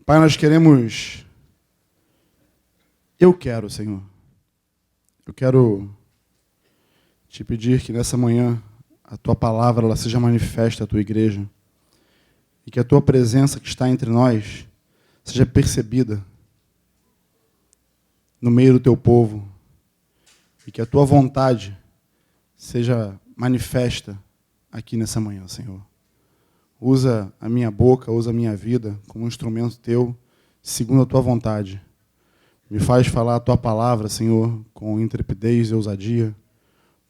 Pai, nós queremos... Eu quero, Senhor. Eu quero te pedir que nessa manhã a Tua palavra ela seja manifesta à Tua igreja e que a Tua presença que está entre nós seja percebida no meio do Teu povo e que a Tua vontade seja manifesta aqui nessa manhã, Senhor. Usa a minha boca, usa a minha vida como um instrumento Teu, segundo a Tua vontade. Me faz falar a Tua palavra, Senhor, com intrepidez e ousadia,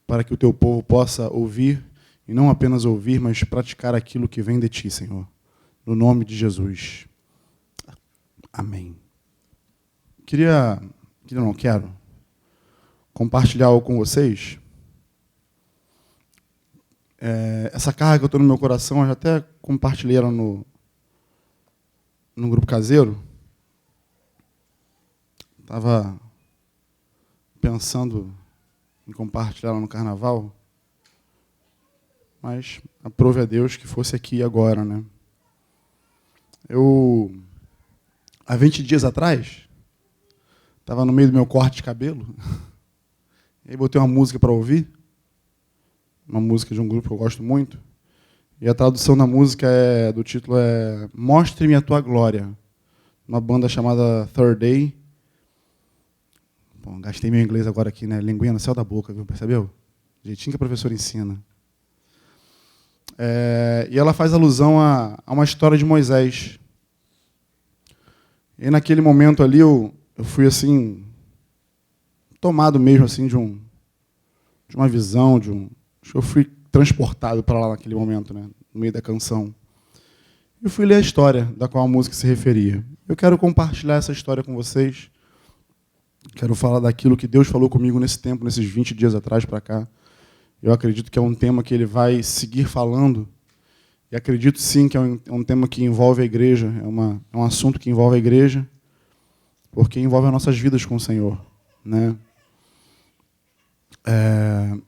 para que o Teu povo possa ouvir, e não apenas ouvir, mas praticar aquilo que vem de Ti, Senhor. No nome de Jesus. Amém. Quero compartilhar algo com vocês. Essa carga que eu estou no meu coração, eu já até compartilhei ela no grupo caseiro. Estava pensando em compartilhar ela no carnaval, mas aprove a Deus que fosse aqui agora, né? Há 20 dias atrás, estava no meio do meu corte de cabelo, e aí botei uma música para ouvir, uma música de um grupo que eu gosto muito, e a tradução da música do título é Mostre-me a Tua Glória, uma banda chamada Third Day. Bom, gastei meu inglês agora aqui, né? Linguinha no céu da boca, viu? Percebeu? Jeitinho que a professora ensina. E ela faz alusão a uma história de Moisés. E naquele momento ali eu fui assim, tomado mesmo assim de uma visão, acho que eu fui transportado para lá naquele momento, né? No meio da canção. Eu fui ler a história da qual a música se referia. Eu quero compartilhar essa história com vocês. Quero falar daquilo que Deus falou comigo nesse tempo, nesses 20 dias atrás para cá. Eu acredito que é um tema que Ele vai seguir falando. E acredito sim que é um tema que envolve a igreja. É um assunto que envolve a igreja, porque envolve as nossas vidas com o Senhor, né?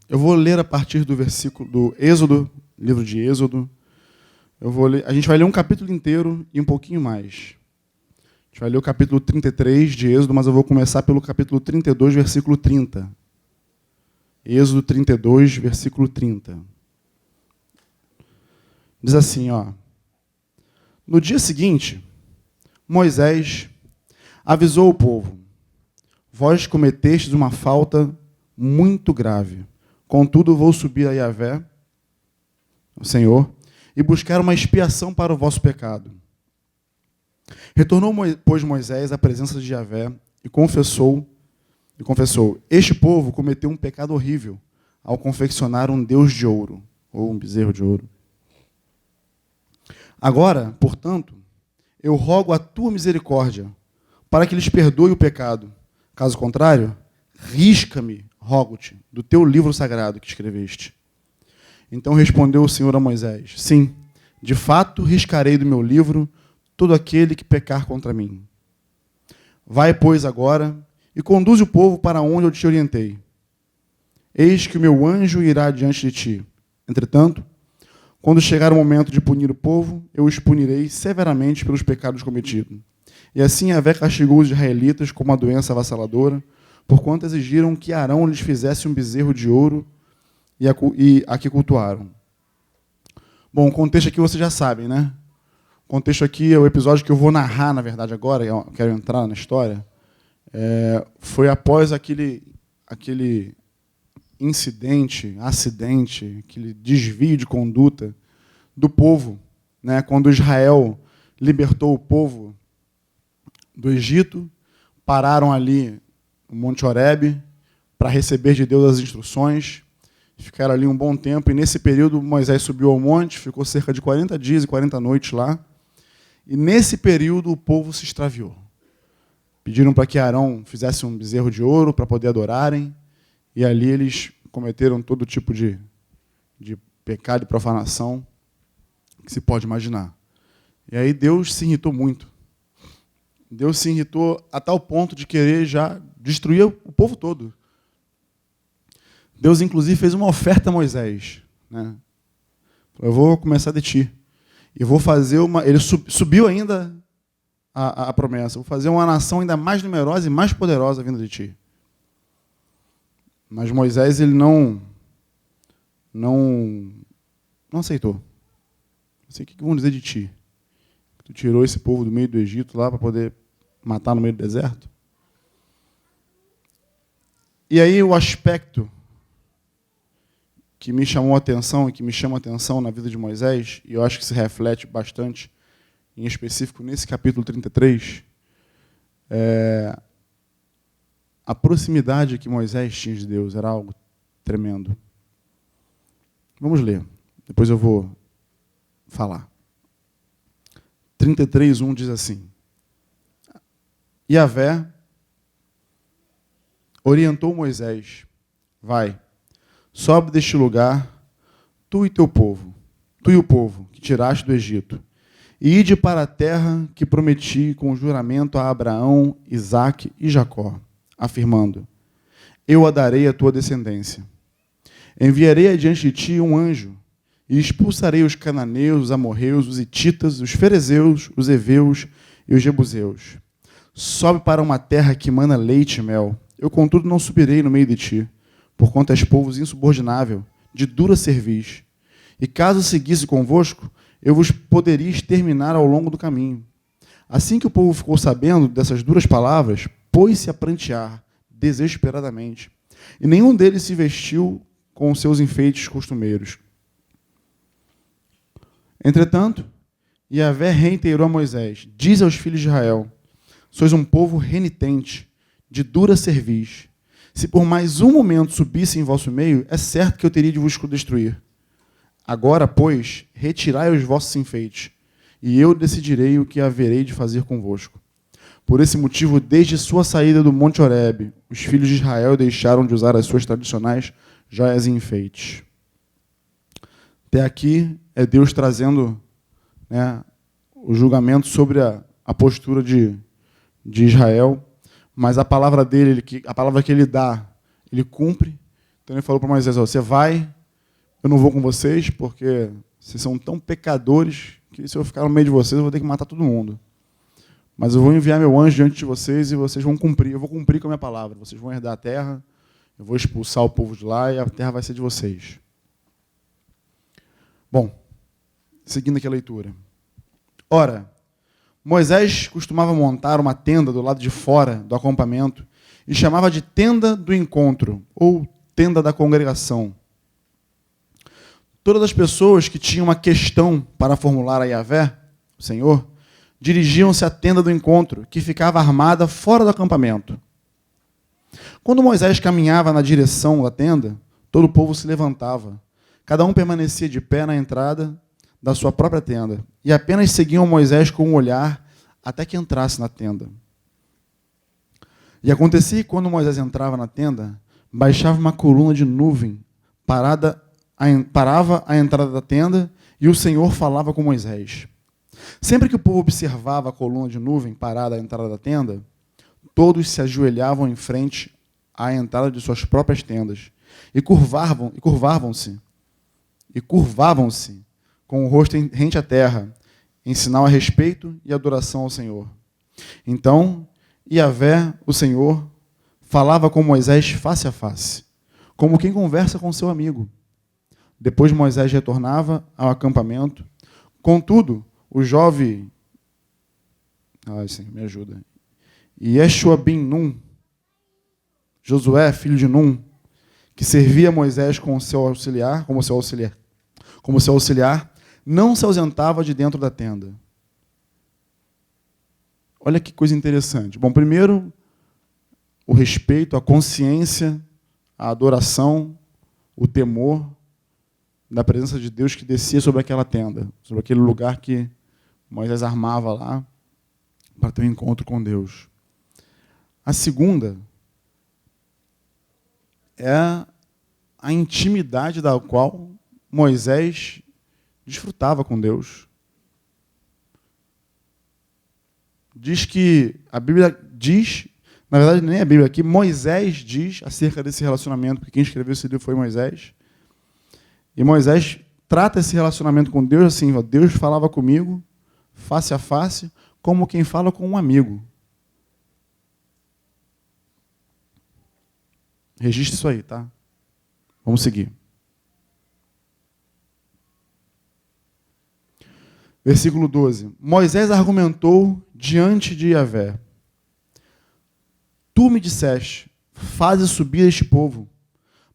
Eu vou ler a partir do versículo do Êxodo, livro de Êxodo. A gente vai ler um capítulo inteiro e um pouquinho mais. A gente vai ler o capítulo 33 de Êxodo, mas eu vou começar pelo capítulo 32, versículo 30. Êxodo 32, versículo 30. Diz assim, ó. No dia seguinte, Moisés avisou o povo: Vós cometestes uma falta muito grave. Contudo, vou subir a Yahvé, o Senhor, e buscar uma expiação para o vosso pecado. Retornou, pois, Moisés à presença de Yahvé e confessou: Este povo cometeu um pecado horrível ao confeccionar um deus de ouro, ou um bezerro de ouro. Agora, portanto, eu rogo a tua misericórdia, para que lhes perdoe o pecado. Caso contrário, risca-me, rogo-te, do teu livro sagrado que escreveste. Então respondeu o Senhor a Moisés: Sim, de fato riscarei do meu livro todo aquele que pecar contra mim. Vai, pois, agora e conduz o povo para onde eu te orientei. Eis que o meu anjo irá diante de ti. Entretanto, quando chegar o momento de punir o povo, eu os punirei severamente pelos pecados cometidos. E assim Yahvé castigou os israelitas com uma doença avassaladora, porquanto exigiram que Arão lhes fizesse um bezerro de ouro e a que cultuaram. Bom, o contexto aqui vocês já sabem, né? O contexto aqui é o episódio que eu vou narrar, na verdade, agora, eu quero entrar na história. Foi após aquele acidente, aquele desvio de conduta do povo, né? Quando Israel libertou o povo do Egito, pararam ali no Monte Horebe para receber de Deus as instruções, ficaram ali um bom tempo, e nesse período Moisés subiu ao monte, ficou cerca de 40 dias e 40 noites lá, e nesse período o povo se extraviou. Pediram para que Arão fizesse um bezerro de ouro para poder adorarem, e ali eles cometeram todo tipo de pecado e profanação que se pode imaginar. E aí Deus se irritou muito. Deus se irritou a tal ponto de querer já destruir o povo todo. Deus, inclusive, fez uma oferta a Moisés, né? Eu vou começar de ti. E vou fazer uma... Ele subiu ainda a promessa: vou fazer uma nação ainda mais numerosa e mais poderosa vindo de ti. Mas Moisés, ele não aceitou. Não sei o que vão dizer de ti. Tu tirou esse povo do meio do Egito lá para poder matar no meio do deserto. E aí o aspecto que me chamou a atenção e que me chama a atenção na vida de Moisés, e eu acho que se reflete bastante, em específico nesse capítulo 33, é a proximidade que Moisés tinha de Deus. Era algo tremendo. Vamos ler, depois eu vou falar. 33:1 diz assim: Yahvé orientou Moisés: vai, sobe deste lugar, tu e o povo que tiraste do Egito, e ide para a terra que prometi com juramento a Abraão, Isaque e Jacó, afirmando: eu a darei à tua descendência. Enviarei adiante de ti um anjo, e expulsarei os cananeus, os amorreus, os hititas, os ferezeus, os heveus e os jebuseus. Sobe para uma terra que mana leite e mel. Eu, contudo, não subirei no meio de ti, porquanto és povo insubordinável, de dura cerviz. E caso seguisse convosco, eu vos poderia exterminar ao longo do caminho. Assim que o povo ficou sabendo dessas duras palavras, pôs-se a prantear desesperadamente. E nenhum deles se vestiu com os seus enfeites costumeiros. Entretanto, Yahvé reiterou a Moisés: diz aos filhos de Israel: sois um povo renitente, de dura cerviz. Se por mais um momento subisse em vosso meio, é certo que eu teria de vos destruir. Agora, pois, retirai os vossos enfeites, e eu decidirei o que haverei de fazer convosco. Por esse motivo, desde sua saída do Monte Horebe, os filhos de Israel deixaram de usar as suas tradicionais joias e enfeites. Até aqui é Deus trazendo, né, o julgamento sobre a postura de Israel, mas a palavra dele, a palavra que ele dá, ele cumpre. Então ele falou para Moisés: você vai, eu não vou com vocês, porque vocês são tão pecadores que se eu ficar no meio de vocês, eu vou ter que matar todo mundo. Mas eu vou enviar meu anjo diante de vocês e vocês vão cumprir. Eu vou cumprir com a minha palavra. Vocês vão herdar a terra, eu vou expulsar o povo de lá e a terra vai ser de vocês. Bom, seguindo aqui a leitura. Ora, Moisés costumava montar uma tenda do lado de fora do acampamento e chamava de tenda do encontro, ou tenda da congregação. Todas as pessoas que tinham uma questão para formular a Yahvé, o Senhor, dirigiam-se à tenda do encontro, que ficava armada fora do acampamento. Quando Moisés caminhava na direção da tenda, todo o povo se levantava. Cada um permanecia de pé na entrada da sua própria tenda, e apenas seguiam Moisés com um olhar até que entrasse na tenda. E acontecia que quando Moisés entrava na tenda, baixava uma coluna de nuvem, parava à entrada da tenda, e o Senhor falava com Moisés. Sempre que o povo observava a coluna de nuvem parada à entrada da tenda, todos se ajoelhavam em frente à entrada de suas próprias tendas e curvavam-se com o rosto rente à terra, em sinal a respeito e adoração ao Senhor. Então, Yahvé, o Senhor, falava com Moisés face a face, como quem conversa com seu amigo. Depois Moisés retornava ao acampamento. Contudo, o jovem... Senhor, me ajuda. Yeshua bin Nun, Josué, filho de Nun, que servia a Moisés como seu auxiliar, não se ausentava de dentro da tenda. Olha que coisa interessante. Bom, primeiro, o respeito, a consciência, a adoração, o temor da presença de Deus que descia sobre aquela tenda, sobre aquele lugar que Moisés armava lá para ter um encontro com Deus. A segunda é a intimidade da qual Moisés desfrutava com Deus. Diz que a Bíblia diz, na verdade nem a Bíblia aqui, Moisés diz acerca desse relacionamento, porque quem escreveu esse livro foi Moisés. E Moisés trata esse relacionamento com Deus assim: ó, Deus falava comigo face a face, como quem fala com um amigo. Registre isso aí, tá? Vamos seguir. Versículo 12. Moisés argumentou diante de Yahvé: Tu me disseste, faze subir este povo,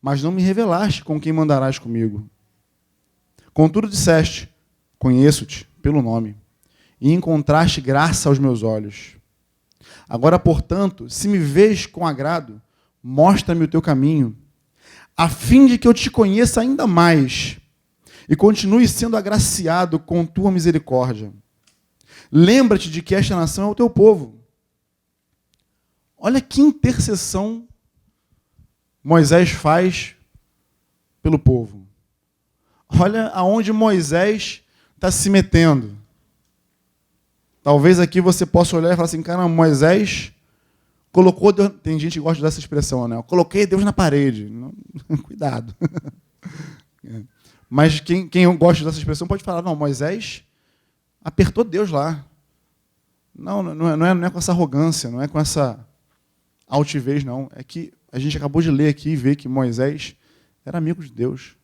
mas não me revelaste com quem mandarás comigo. Contudo disseste, conheço-te pelo nome, e encontraste graça aos meus olhos. Agora, portanto, se me vês com agrado, mostra-me o teu caminho, a fim de que eu te conheça ainda mais e continue sendo agraciado com tua misericórdia. Lembra-te de que esta nação é o teu povo. Olha que intercessão Moisés faz pelo povo. Olha aonde Moisés está se metendo. Talvez aqui você possa olhar e falar assim, caramba, Moisés colocou Deus... Tem gente que gosta dessa expressão, né? Eu coloquei Deus na parede. Não... Cuidado. Mas quem gosta dessa expressão pode falar, não, Moisés apertou Deus lá. Não é com essa arrogância, não é com essa altivez, não. É que a gente acabou de ler aqui e ver que Moisés era amigo de Deus.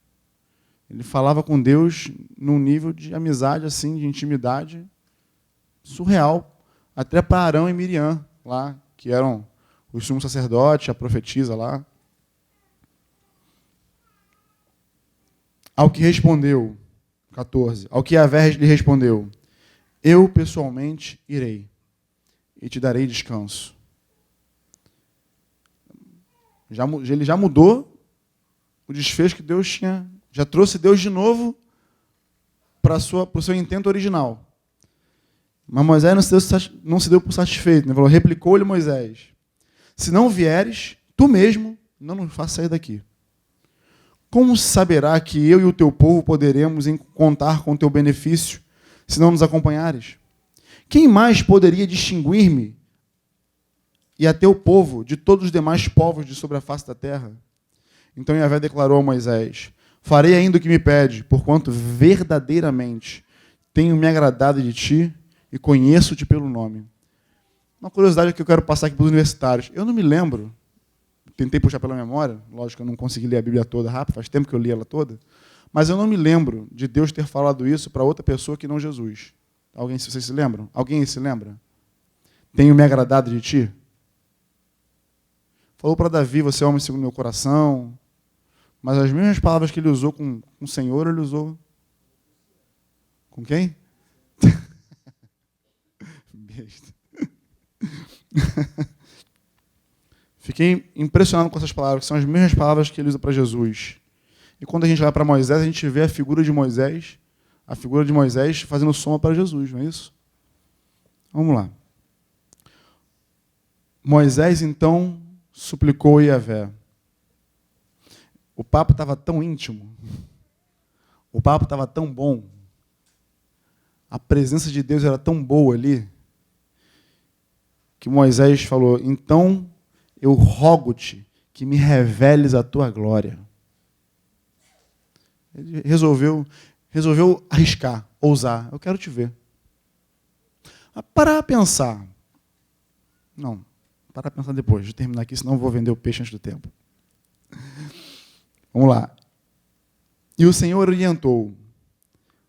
Ele falava com Deus num nível de amizade, assim, de intimidade surreal. Até para Arão e Miriam, lá, que eram os sumos sacerdotes, a profetisa lá. Ao que respondeu, 14, ao que Yahvé lhe respondeu, eu pessoalmente irei e te darei descanso. Ele já mudou o desfecho que Deus tinha, já trouxe Deus de novo para o seu intento original. Mas Moisés não se deu por satisfeito, né? Falou, replicou-lhe Moisés, se não vieres, tu mesmo não nos faças sair daqui. Como saberá que eu e o teu povo poderemos contar com o teu benefício, se não nos acompanhares? Quem mais poderia distinguir-me e a teu povo de todos os demais povos de sobre a face da terra? Então Yahvé declarou a Moisés, farei ainda o que me pede, porquanto verdadeiramente tenho me agradado de ti e conheço-te pelo nome. Uma curiosidade que eu quero passar aqui para os universitários. Eu não me lembro, tentei puxar pela memória, lógico que eu não consegui ler a Bíblia toda rápido, faz tempo que eu li ela toda, mas eu não me lembro de Deus ter falado isso para outra pessoa que não Jesus. Vocês se lembram? Alguém se lembra? Tenho me agradado de ti? Falou para Davi, você é homem segundo meu coração, mas as mesmas palavras que ele usou com o Senhor, ele usou com quem? Besta. Fiquei impressionado com essas palavras, que são as mesmas palavras que ele usa para Jesus. E quando a gente olha para Moisés, a gente vê a figura de Moisés fazendo sombra para Jesus, não é isso? Vamos lá. Moisés, então, suplicou a Yahvé. O papo estava tão íntimo, o papo estava tão bom, a presença de Deus era tão boa ali, que Moisés falou, então eu rogo-te que me reveles a tua glória. Ele resolveu arriscar, ousar. Eu quero te ver. Parar a pensar. Não, parar a pensar depois. Deixa eu terminar aqui, senão eu vou vender o peixe antes do tempo. Vamos lá. E o Senhor orientou,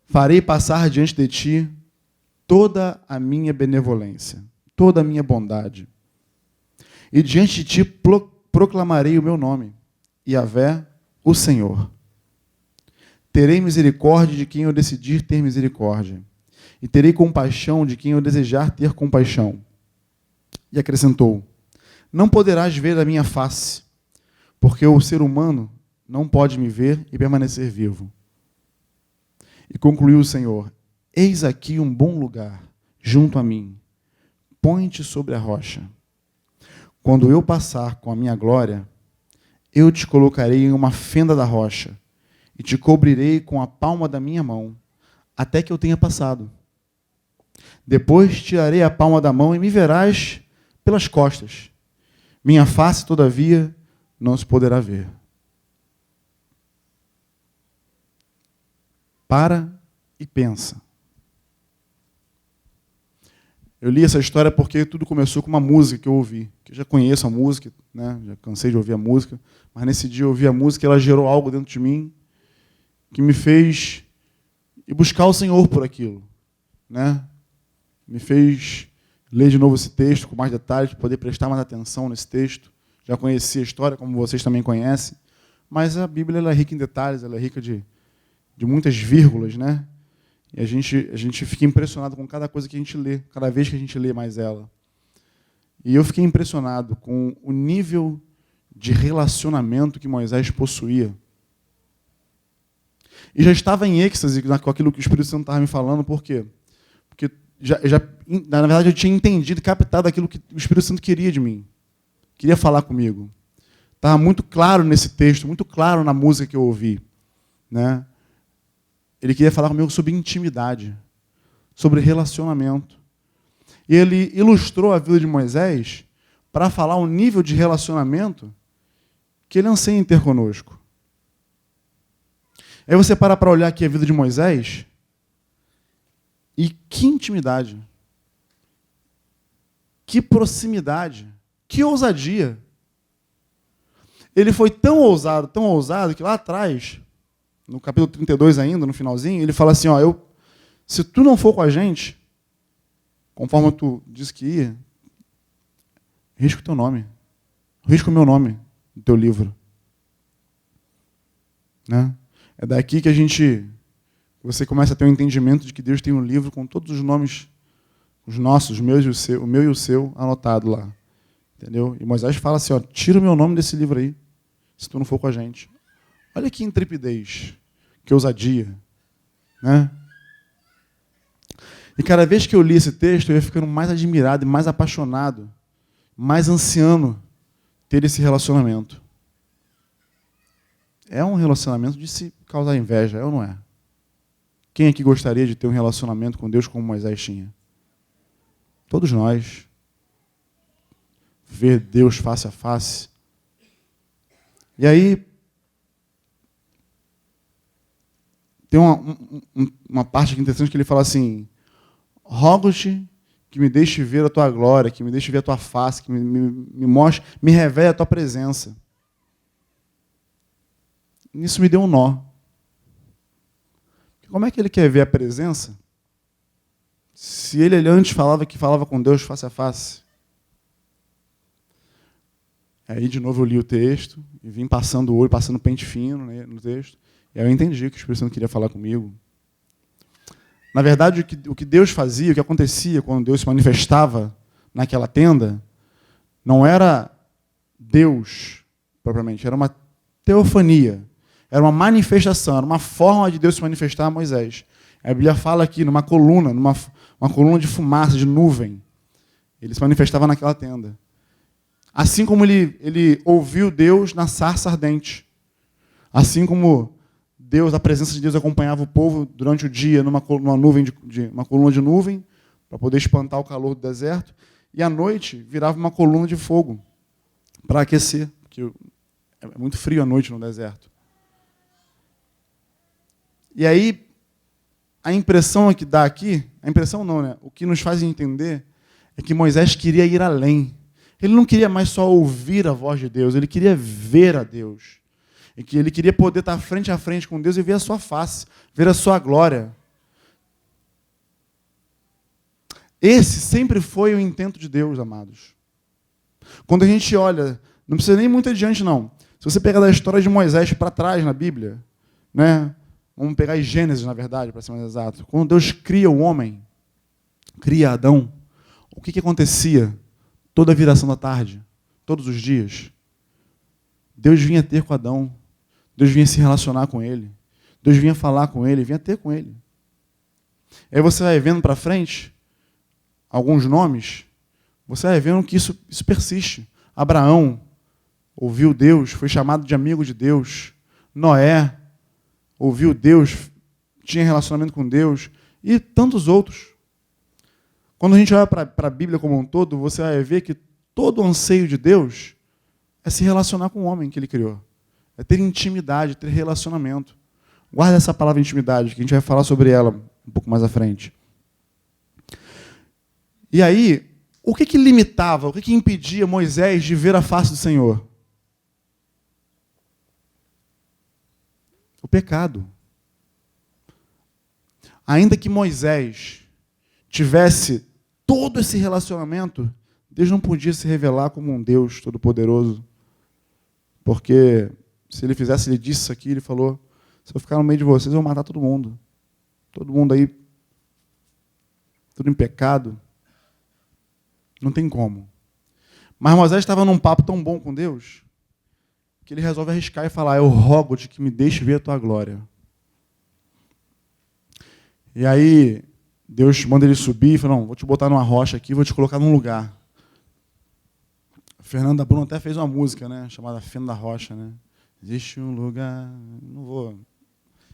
farei passar diante de ti toda a minha benevolência, toda a minha bondade. E diante de ti proclamarei o meu nome, Yahvé, o Senhor. Terei misericórdia de quem eu decidir ter misericórdia, e terei compaixão de quem eu desejar ter compaixão. E acrescentou, não poderás ver a minha face, porque o ser humano não pode me ver e permanecer vivo. E concluiu o Senhor, eis aqui um bom lugar, junto a mim, põe-te sobre a rocha. Quando eu passar com a minha glória, eu te colocarei em uma fenda da rocha e te cobrirei com a palma da minha mão, até que eu tenha passado. Depois tirarei a palma da mão e me verás pelas costas. Minha face, todavia, não se poderá ver. Para e pensa. Eu li essa história porque tudo começou com uma música que eu ouvi. Que eu já conheço a música, né? Já cansei de ouvir a música. Mas nesse dia eu ouvi a música e ela gerou algo dentro de mim que me fez ir buscar o Senhor por aquilo, né? Me fez ler de novo esse texto com mais detalhes, poder prestar mais atenção nesse texto. Já conheci a história, como vocês também conhecem. Mas a Bíblia ela é rica em detalhes, ela é rica de muitas vírgulas, né? E a gente fica impressionado com cada coisa que a gente lê, cada vez que a gente lê mais ela. E eu fiquei impressionado com o nível de relacionamento que Moisés possuía. E já estava em êxtase com aquilo que o Espírito Santo estava me falando, por quê? Porque na verdade eu tinha entendido, captado aquilo que o Espírito Santo queria de mim. Queria falar comigo. Estava muito claro nesse texto, muito claro na música que eu ouvi, né? Ele queria falar comigo sobre intimidade, sobre relacionamento. E ele ilustrou a vida de Moisés para falar o nível de relacionamento que ele anseia em ter conosco. Aí você para olhar aqui a vida de Moisés e que intimidade, que proximidade, que ousadia. Ele foi tão ousado, que lá atrás, no capítulo 32 ainda, no finalzinho, ele fala assim, ó, se tu não for com a gente, conforme tu disse que ia, risca o teu nome, risca o meu nome no teu livro. Né? É daqui que você começa a ter um entendimento de que Deus tem um livro com todos os nomes, os nossos, o meu e o seu, anotado lá. Entendeu? E Moisés fala assim, ó, tira o meu nome desse livro aí, se tu não for com a gente. Olha que intrepidez, que ousadia. Né? E cada vez que eu li esse texto, eu ia ficando mais admirado e mais apaixonado, mais ansiando ter esse relacionamento. É um relacionamento de se causar inveja, é ou não é? Quem aqui gostaria de ter um relacionamento com Deus como Moisés tinha? Todos nós. Ver Deus face a face. E aí, tem uma parte aqui interessante que ele fala assim, rogo-te que me deixe ver a tua glória, que me deixe ver a tua face, que me mostre, me revele a tua presença. Isso me deu um nó. Como é que ele quer ver a presença se ele antes falava que falava com Deus face a face? Aí, de novo, eu li o texto e vim passando o olho, passando pente fino, né, no texto. E aí eu entendi que o Espírito Santo queria falar comigo. Na verdade, o que Deus fazia, o que acontecia quando Deus se manifestava naquela tenda, não era Deus, propriamente, era uma teofania. Era uma manifestação, era uma forma de Deus se manifestar a Moisés. A Bíblia fala aqui, numa coluna, uma coluna de fumaça, de nuvem. Ele se manifestava naquela tenda. Assim como ele ouviu Deus na sarça ardente. Assim como a presença de Deus acompanhava o povo durante o dia numa nuvem uma coluna de nuvem, para poder espantar o calor do deserto, e à noite virava uma coluna de fogo para aquecer, porque é muito frio à noite no deserto. E aí, a impressão que dá aqui, a impressão não, né? O que nos faz entender é que Moisés queria ir além. Ele não queria mais só ouvir a voz de Deus, ele queria ver a Deus. E que ele queria poder estar frente a frente com Deus e ver a sua face, ver a sua glória. Esse sempre foi o intento de Deus, amados. Quando a gente olha, não precisa nem muito adiante, não. Se você pegar da história de Moisés para trás na Bíblia, né? Vamos pegar em Gênesis, na verdade, para ser mais exato. Quando Deus cria o homem, cria Adão, o que acontecia toda a viração da tarde, todos os dias? Deus vinha ter com Adão, Deus vinha se relacionar com ele, Deus vinha falar com ele, vinha ter com ele. Aí você vai vendo para frente alguns nomes, você vai vendo que isso persiste. Abraão ouviu Deus, foi chamado de amigo de Deus. Noé ouviu Deus, tinha relacionamento com Deus, e tantos outros. Quando a gente olha para a Bíblia como um todo, você vai ver que todo o anseio de Deus é se relacionar com o homem que ele criou. É ter intimidade, ter relacionamento. Guarda essa palavra intimidade, que a gente vai falar sobre ela um pouco mais à frente. E aí, o que limitava, o que impedia Moisés de ver a face do Senhor? O pecado. Ainda que Moisés tivesse todo esse relacionamento, Deus não podia se revelar como um Deus todo-poderoso. Porque se ele fizesse, ele disse isso aqui, ele falou, se eu ficar no meio de vocês, eu vou matar todo mundo. Todo mundo aí, tudo em pecado. Não tem como. Mas Moisés estava num papo tão bom com Deus, que ele resolve arriscar e falar, eu rogo-te que me deixe ver a tua glória. E aí, Deus manda ele subir e fala, não, vou te botar numa rocha aqui, vou te colocar num lugar. A Fernanda Bruno até fez uma música, né, chamada Fenda da Rocha, né? Existe um lugar... Não vou...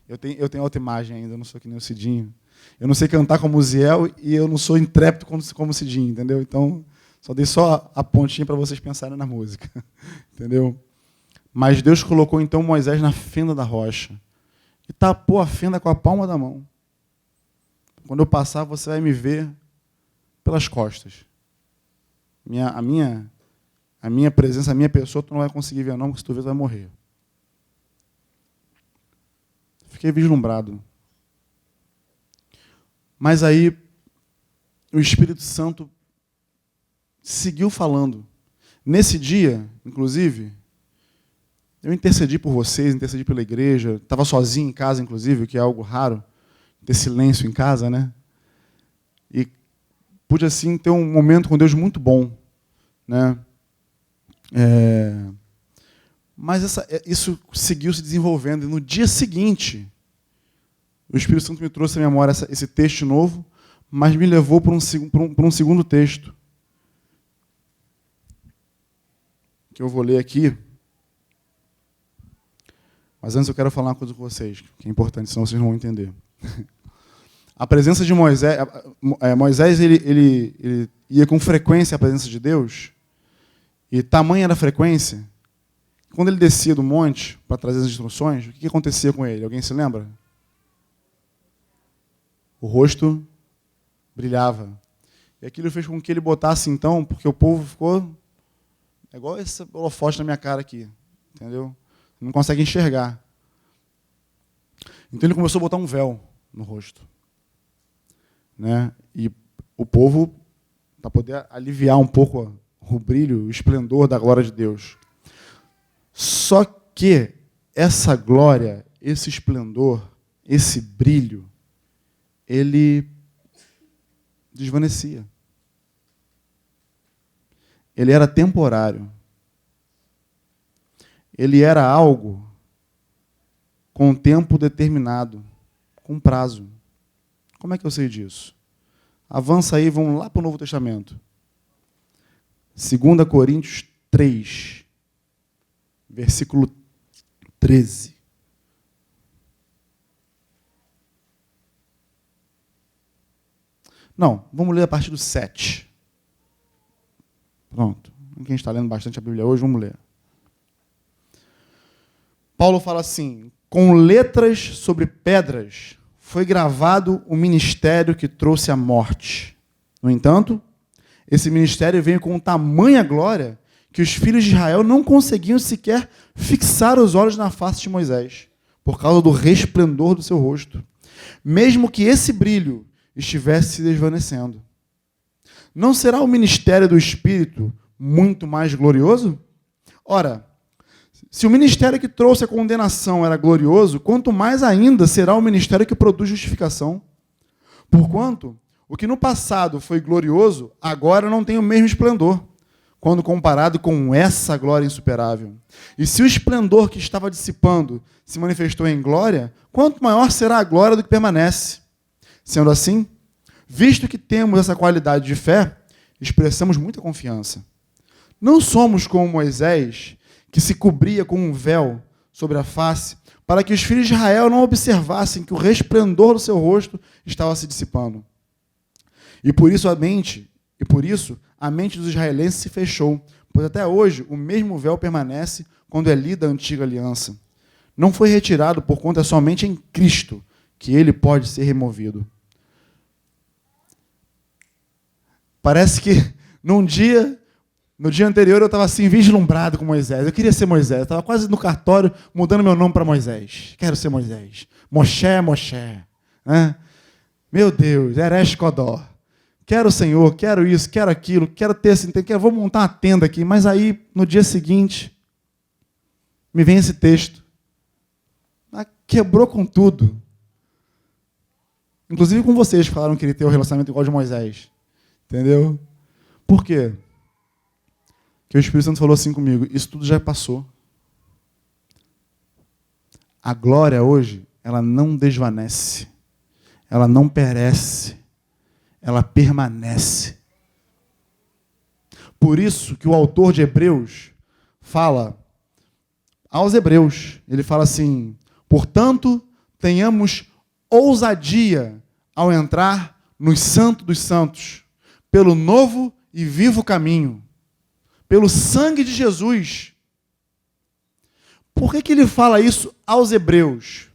Eu tenho outra imagem ainda, eu não sou que nem o Cidinho. Eu não sei cantar como o Ziel e eu não sou intrépido como o Cidinho, entendeu? Então, só dei só a pontinha para vocês pensarem na música, entendeu? Mas Deus colocou então Moisés na fenda da rocha e tapou a fenda com a palma da mão. Quando eu passar, você vai me ver pelas costas. A minha presença, a minha pessoa, tu não vai conseguir ver não, porque se tu ver, tu vai morrer. Fiquei vislumbrado. Mas aí, o Espírito Santo seguiu falando. Nesse dia, inclusive, eu intercedi por vocês, intercedi pela igreja, estava sozinho em casa, inclusive, que é algo raro, ter silêncio em casa, né? E pude, assim, ter um momento com Deus muito bom, né? Mas isso seguiu se desenvolvendo. E no dia seguinte, o Espírito Santo me trouxe à memória esse texto novo, mas me levou para um segundo texto, que eu vou ler aqui. Mas antes eu quero falar uma coisa com vocês, que é importante, senão vocês não vão entender. A presença de Moisés... Moisés ele ia com frequência à presença de Deus, e tamanha era a frequência, quando ele descia do monte para trazer as instruções, o que acontecia com ele? Alguém se lembra? O rosto brilhava. E aquilo fez com que ele botasse, então, porque o povo ficou igual esse holofote na minha cara aqui, entendeu? Não consegue enxergar. Então ele começou a botar um véu no rosto, né? E o povo, para poder aliviar um pouco o brilho, o esplendor da glória de Deus. Só que essa glória, esse esplendor, esse brilho, ele desvanecia. Ele era temporário. Ele era algo com tempo determinado, com prazo. Como é que eu sei disso? Avança aí, vamos lá para o Novo Testamento. 2 Coríntios 3, versículo 13. Não, vamos ler a partir do 7. Pronto. Quem está lendo bastante a Bíblia hoje, vamos ler. Paulo fala assim, com letras sobre pedras foi gravado o ministério que trouxe a morte. No entanto, esse ministério veio com tamanha glória que os filhos de Israel não conseguiam sequer fixar os olhos na face de Moisés, por causa do resplendor do seu rosto, mesmo que esse brilho estivesse se desvanecendo. Não será o ministério do Espírito muito mais glorioso? Ora, se o ministério que trouxe a condenação era glorioso, quanto mais ainda será o ministério que produz justificação. Porquanto, o que no passado foi glorioso, agora não tem o mesmo esplendor, quando comparado com essa glória insuperável. E se o esplendor que estava dissipando se manifestou em glória, quanto maior será a glória do que permanece. Sendo assim, visto que temos essa qualidade de fé, expressamos muita confiança. Não somos como Moisés, que se cobria com um véu sobre a face, para que os filhos de Israel não observassem que o resplendor do seu rosto estava se dissipando. E por isso a mente dos israelenses se fechou, pois até hoje o mesmo véu permanece quando é lida a antiga aliança. Não foi retirado por conta somente em Cristo que ele pode ser removido. Parece que no dia anterior eu estava assim, vislumbrado com Moisés. Eu queria ser Moisés. Eu estava quase no cartório mudando meu nome para Moisés. Quero ser Moisés. Moshe. Né? Meu Deus, Eresh Kodó. Quero o Senhor, quero isso, quero aquilo, quero ter assim, vou montar uma tenda aqui. Mas aí, no dia seguinte, me vem esse texto. Quebrou com tudo. Inclusive com vocês que falaram que queria ter um relacionamento igual de Moisés. Entendeu? Por quê? Porque o Espírito Santo falou assim comigo, isso tudo já passou. A glória hoje, ela não desvanece. Ela não perece. Ela permanece. Por isso que o autor de Hebreus fala aos Hebreus, ele fala assim, portanto, tenhamos ousadia ao entrar no Santo dos Santos, pelo novo e vivo caminho, pelo sangue de Jesus. Por que ele fala isso aos Hebreus?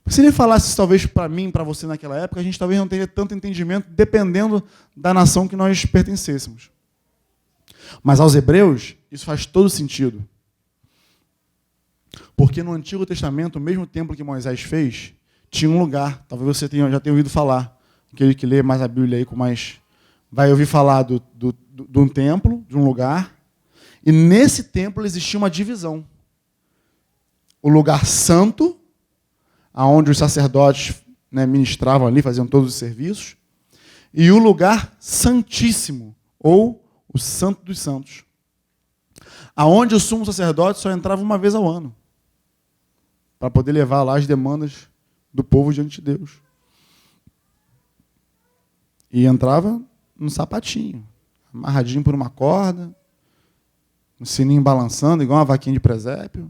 Porque se ele falasse isso talvez para mim, para você naquela época, a gente talvez não teria tanto entendimento, dependendo da nação que nós pertencêssemos. Mas aos Hebreus, isso faz todo sentido. Porque no Antigo Testamento, o mesmo templo que Moisés fez, tinha um lugar, talvez você já tenha ouvido falar, aquele que lê mais a Bíblia aí com mais... vai ouvir falar de um templo, de um lugar, e nesse templo existia uma divisão. O lugar santo, onde os sacerdotes, né, ministravam ali, faziam todos os serviços, e o lugar santíssimo, ou o Santo dos Santos, aonde o sumo sacerdote só entrava uma vez ao ano, para poder levar lá as demandas do povo diante de Deus. E entrava no sapatinho, amarradinho por uma corda, um sininho balançando, igual uma vaquinha de presépio.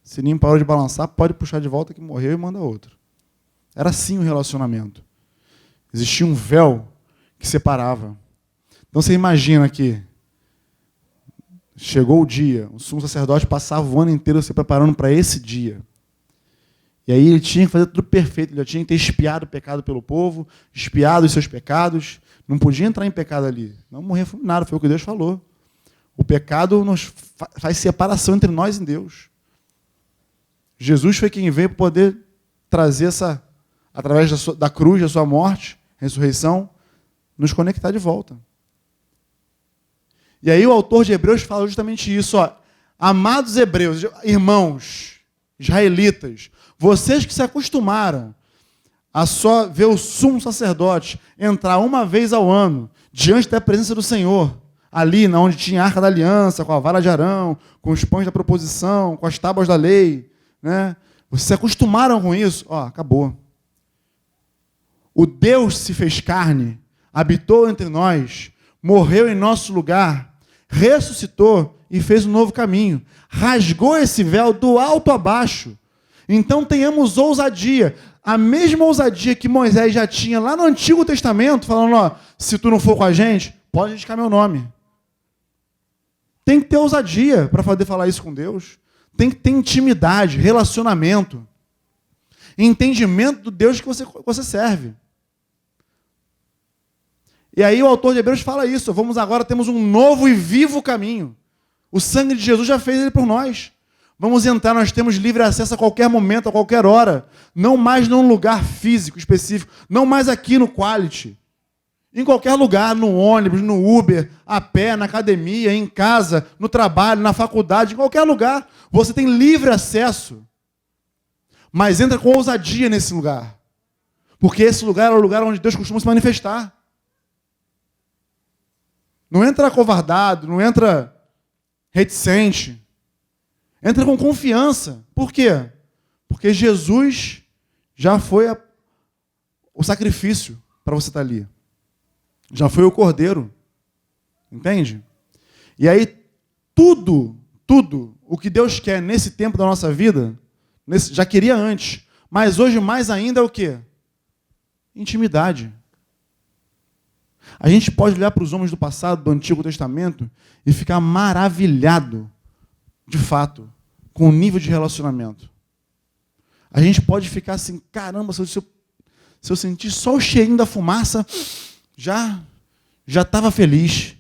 O sininho parou de balançar, pode puxar de volta que morreu e manda outro. Era assim o relacionamento. Existia um véu que separava. Então você imagina que chegou o dia, o sumo sacerdote passava o ano inteiro se preparando para esse dia. E aí ele tinha que fazer tudo perfeito, ele já tinha que ter expiado o pecado pelo povo, expiado os seus pecados, não podia entrar em pecado ali, não morrer fulminado, foi o que Deus falou. O pecado nos faz separação entre nós e Deus. Jesus foi quem veio para poder trazer através da cruz, da sua morte, ressurreição, nos conectar de volta. E aí o autor de Hebreus fala justamente isso, ó. Amados hebreus, irmãos, israelitas, vocês que se acostumaram a só ver o sumo sacerdote entrar uma vez ao ano diante da presença do Senhor, ali onde tinha a Arca da Aliança, com a vara de Arão, com os pães da proposição, com as tábuas da lei, né? Vocês se acostumaram com isso? Ó, acabou. O Deus se fez carne, habitou entre nós, morreu em nosso lugar, ressuscitou e fez um novo caminho. Rasgou esse véu do alto a baixo. Então tenhamos ousadia. A mesma ousadia que Moisés já tinha lá no Antigo Testamento, falando, ó, se tu não for com a gente, pode indicar meu nome. Tem que ter ousadia para poder falar isso com Deus. Tem que ter intimidade, relacionamento, entendimento do Deus que você serve. E aí o autor de Hebreus fala isso, temos um novo e vivo caminho. O sangue de Jesus já fez ele por nós. Vamos entrar, nós temos livre acesso a qualquer momento, a qualquer hora. Não mais num lugar físico específico, não mais aqui no Quality. Em qualquer lugar, no ônibus, no Uber, a pé, na academia, em casa, no trabalho, na faculdade, em qualquer lugar. Você tem livre acesso. Mas entra com ousadia nesse lugar. Porque esse lugar é o lugar onde Deus costuma se manifestar. Não entra acovardado, não entra reticente. Entra com confiança. Por quê? Porque Jesus já foi o sacrifício para você estar ali. Já foi o cordeiro. Entende? E aí, tudo o que Deus quer nesse tempo da nossa vida, já queria antes, mas hoje mais ainda é o quê? Intimidade. A gente pode olhar para os homens do passado, do Antigo Testamento, e ficar maravilhado, de fato, com o nível de relacionamento. A gente pode ficar assim, caramba, se eu sentir só o cheirinho da fumaça, já já estava feliz.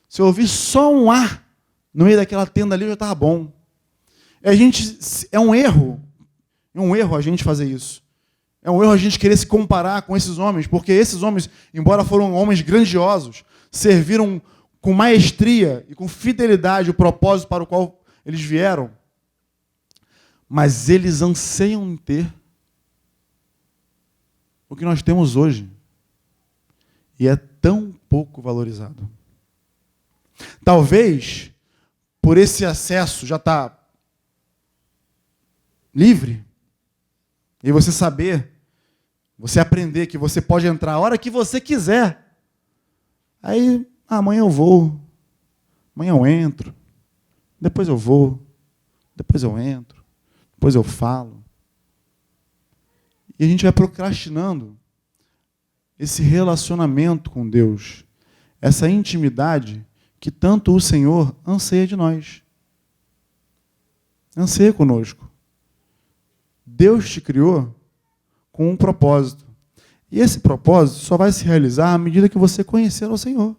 Se eu ouvir só um ar no meio daquela tenda ali, já estava bom. É um erro a gente fazer isso. É um erro a gente querer se comparar com esses homens, porque esses homens, embora foram homens grandiosos, serviram com maestria e com fidelidade o propósito para o qual eles vieram, mas eles anseiam em ter o que nós temos hoje. E é tão pouco valorizado. Talvez, por esse acesso já estar livre, e você saber, você aprender que você pode entrar a hora que você quiser. Aí, amanhã eu vou, amanhã eu entro, depois eu vou, depois eu entro, depois eu falo. E a gente vai procrastinando esse relacionamento com Deus, essa intimidade que tanto o Senhor anseia de nós. Anseia conosco. Deus te criou com um propósito. E esse propósito só vai se realizar à medida que você conhecer o Senhor.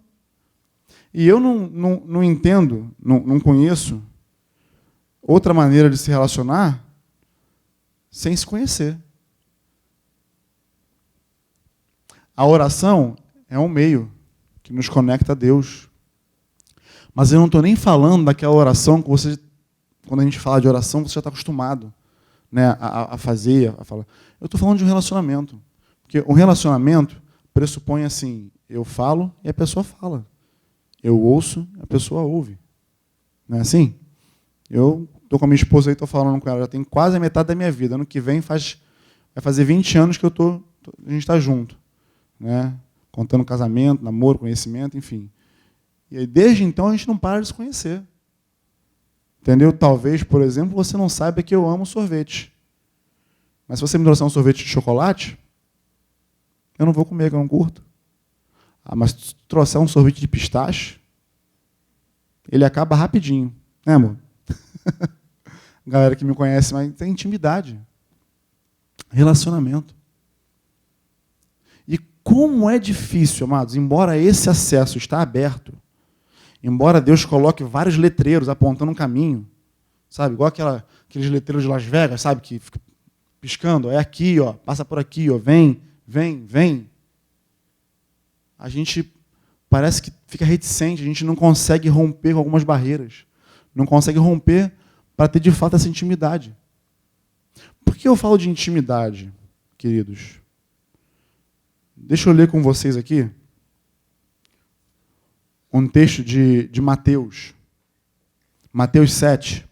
E eu não entendo, não conheço outra maneira de se relacionar sem se conhecer. A oração é um meio que nos conecta a Deus. Mas eu não estou nem falando daquela oração que você, quando a gente fala de oração, você já está acostumado, né, a fazer, a falar. Eu estou falando de um relacionamento. Porque um relacionamento pressupõe assim, eu falo e a pessoa fala. Eu ouço, a pessoa ouve. Não é assim? Eu estou com a minha esposa aí, estou falando com ela, já tem quase a metade da minha vida. Ano que vem vai fazer 20 anos que a gente está junto. Né? Contando casamento, namoro, conhecimento, enfim. E aí, desde então, a gente não para de se conhecer. Entendeu? Talvez, por exemplo, você não saiba que eu amo sorvete. Mas se você me trouxer um sorvete de chocolate, eu não vou comer, que eu não curto. Ah, mas se trouxer um sorvete de pistache, ele acaba rapidinho. Né, amor? Galera que me conhece, mas tem intimidade. Relacionamento. E como é difícil, amados, embora esse acesso está aberto, embora Deus coloque vários letreiros apontando um caminho, sabe? Igual aqueles letreiros de Las Vegas, sabe? Que fica piscando, é aqui, ó, passa por aqui, ó, vem, vem, vem. A gente parece que fica reticente, a gente não consegue romper com algumas barreiras. Não consegue romper para ter, de fato, essa intimidade. Por que eu falo de intimidade, queridos? Deixa eu ler com vocês aqui um texto de Mateus. Mateus 7.